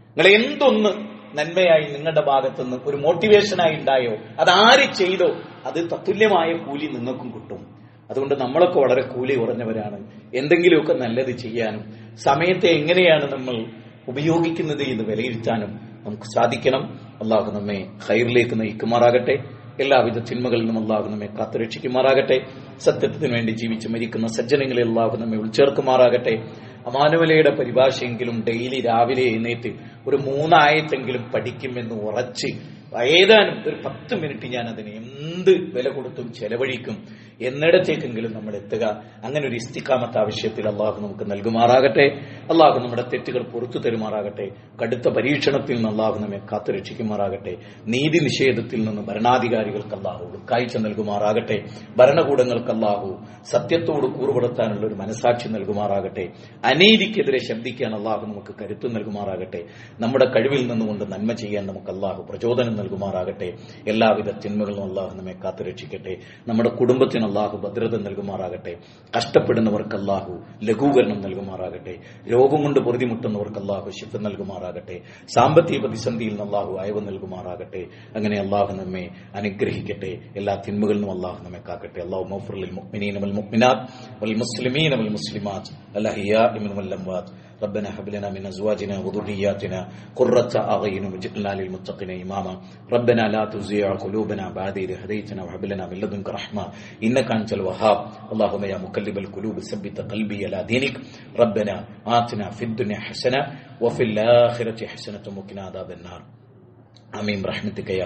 നിങ്ങൾ എന്തൊന്ന് നന്മയായി നിങ്ങളുടെ ഭാഗത്തുനിന്ന് ഒരു മോട്ടിവേഷനായി ഉണ്ടായോ, അതാര് ചെയ്തോ അത് തത്തുല്യമായ കൂലി നിങ്ങൾക്കും കിട്ടും. അതുകൊണ്ട് നമ്മളൊക്കെ വളരെ കൂലി കുറഞ്ഞവരാണ്. എന്തെങ്കിലുമൊക്കെ നല്ലത് ചെയ്യാനും സമയത്തെ എങ്ങനെയാണ് നമ്മൾ ഉപയോഗിക്കുന്നത് എന്ന് വിലയിരുത്താനും നമുക്ക് സാധിക്കണം. അള്ളാഹു നമ്മെ ഖൈറിലേക്ക് നയിക്കുമാറാകട്ടെ. എല്ലാവിധ തിന്മകളിൽ നിന്നും അള്ളാഹു നമ്മെ കാത്തുരക്ഷിക്കുമാറാകട്ടെ. സത്യത്തിന് വേണ്ടി ജീവിച്ച് മരിക്കുന്ന സജ്ജനങ്ങളിൽ അള്ളാഹു നമ്മെ ഉൾച്ചേർക്കുമാറാകട്ടെ. അമാനുവലയുടെ പരിഭാഷയെങ്കിലും ഡെയിലി രാവിലെ എഴുന്നേറ്റ് ഒരു 3 ആയത്തെങ്കിലും പഠിക്കുമെന്ന് ഉറച്ച് ഏതാനും ഒരു 10 മിനിറ്റ് ഞാൻ അതിന് എന്ത് വില കൊടുത്തും ചെലവഴിക്കും എന്നിടത്തേക്കെങ്കിലും നമ്മൾ എത്തുക. അങ്ങനെ ഒരു ഇസ്തിഖാമത്ത് ആവശ്യത്തിൽ അള്ളാഹു നമുക്ക് നൽകുമാറാകട്ടെ. അള്ളാഹു നമ്മുടെ തെറ്റുകൾ പുറത്തു തരുമാറാകട്ടെ. കടുത്ത പരീക്ഷണത്തിൽ നിന്ന് അള്ളാഹു നമ്മെ കാത്തുരക്ഷിക്കുമാറാകട്ടെ. നീതി നിഷേധത്തിൽ നിന്ന് ഭരണാധികാരികൾക്ക് അള്ളാഹു ഉൾക്കാഴ്ച നൽകുമാറാകട്ടെ. ഭരണകൂടങ്ങൾക്ക് അള്ളാഹു സത്യത്തോട് കൂറുപെടുത്താനുള്ള ഒരു മനസാക്ഷി നൽകുമാറാകട്ടെ. അനീതിക്കെതിരെ ശബ്ദിക്കാൻ അള്ളാഹു നമുക്ക് കരുത്ത് നൽകുമാറാകട്ടെ. നമ്മുടെ കഴിവിൽ നിന്നുകൊണ്ട് നന്മ ചെയ്യാൻ നമുക്ക് അള്ളാഹു പ്രചോദനം നൽകുമാറാകട്ടെ. എല്ലാവിധ തിന്മകളും അള്ളാഹു നമ്മെ കാത്തുരക്ഷിക്കട്ടെ. നമ്മുടെ കുടുംബത്തിന് അള്ളാഹു ഭദ്രത നൽകുമാറാകട്ടെ. കഷ്ടപ്പെടുന്നവർക്ക് അള്ളാഹു ലഘൂകരണം നൽകുമാറാകട്ടെ. രോഗം കൊണ്ട് പൊറുതിമുട്ടുന്നവർക്ക് അള്ളാഹു ശിഫ നൽകുമാറാകട്ടെ. സാമ്പത്തിക പ്രതിസന്ധിയിൽ നിന്ന് അള്ളാഹു അയവ് നൽകുമാറാകട്ടെ. അങ്ങനെ അള്ളാഹു നമ്മെ അനുഗ്രഹിക്കട്ടെ. എല്ലാ തിന്മകളിൽ നിന്നും അള്ളാഹു നമ്മെ കാക്കട്ടെ. അള്ളാഹു മഗ്ഫിർ ലിൽ മുഅ്മിനീന വൽ മുഅ്മിനാത്ത് വൽ മുസ്ലിമീന വൽ മുസ്ലിമാത്ത് അൽ അഹ്യാഇ മിൻഹും വൽ അംവാത്ത്. ربنا هب لنا من ازواجنا وذرياتنا قرة اعين واجعلنا للمتقين اماما. ربنا لا تزغ قلوبنا بعد إذ هديتنا وهب لنا من لدنك رحمة انك انت الوهاب. اللهم يا مقلب القلوب ثبت قلبي على دينك. ربنا آتنا في الدنيا حسنة وفي الآخرة حسنة وقنا عذاب النار. آمين برحمتك يا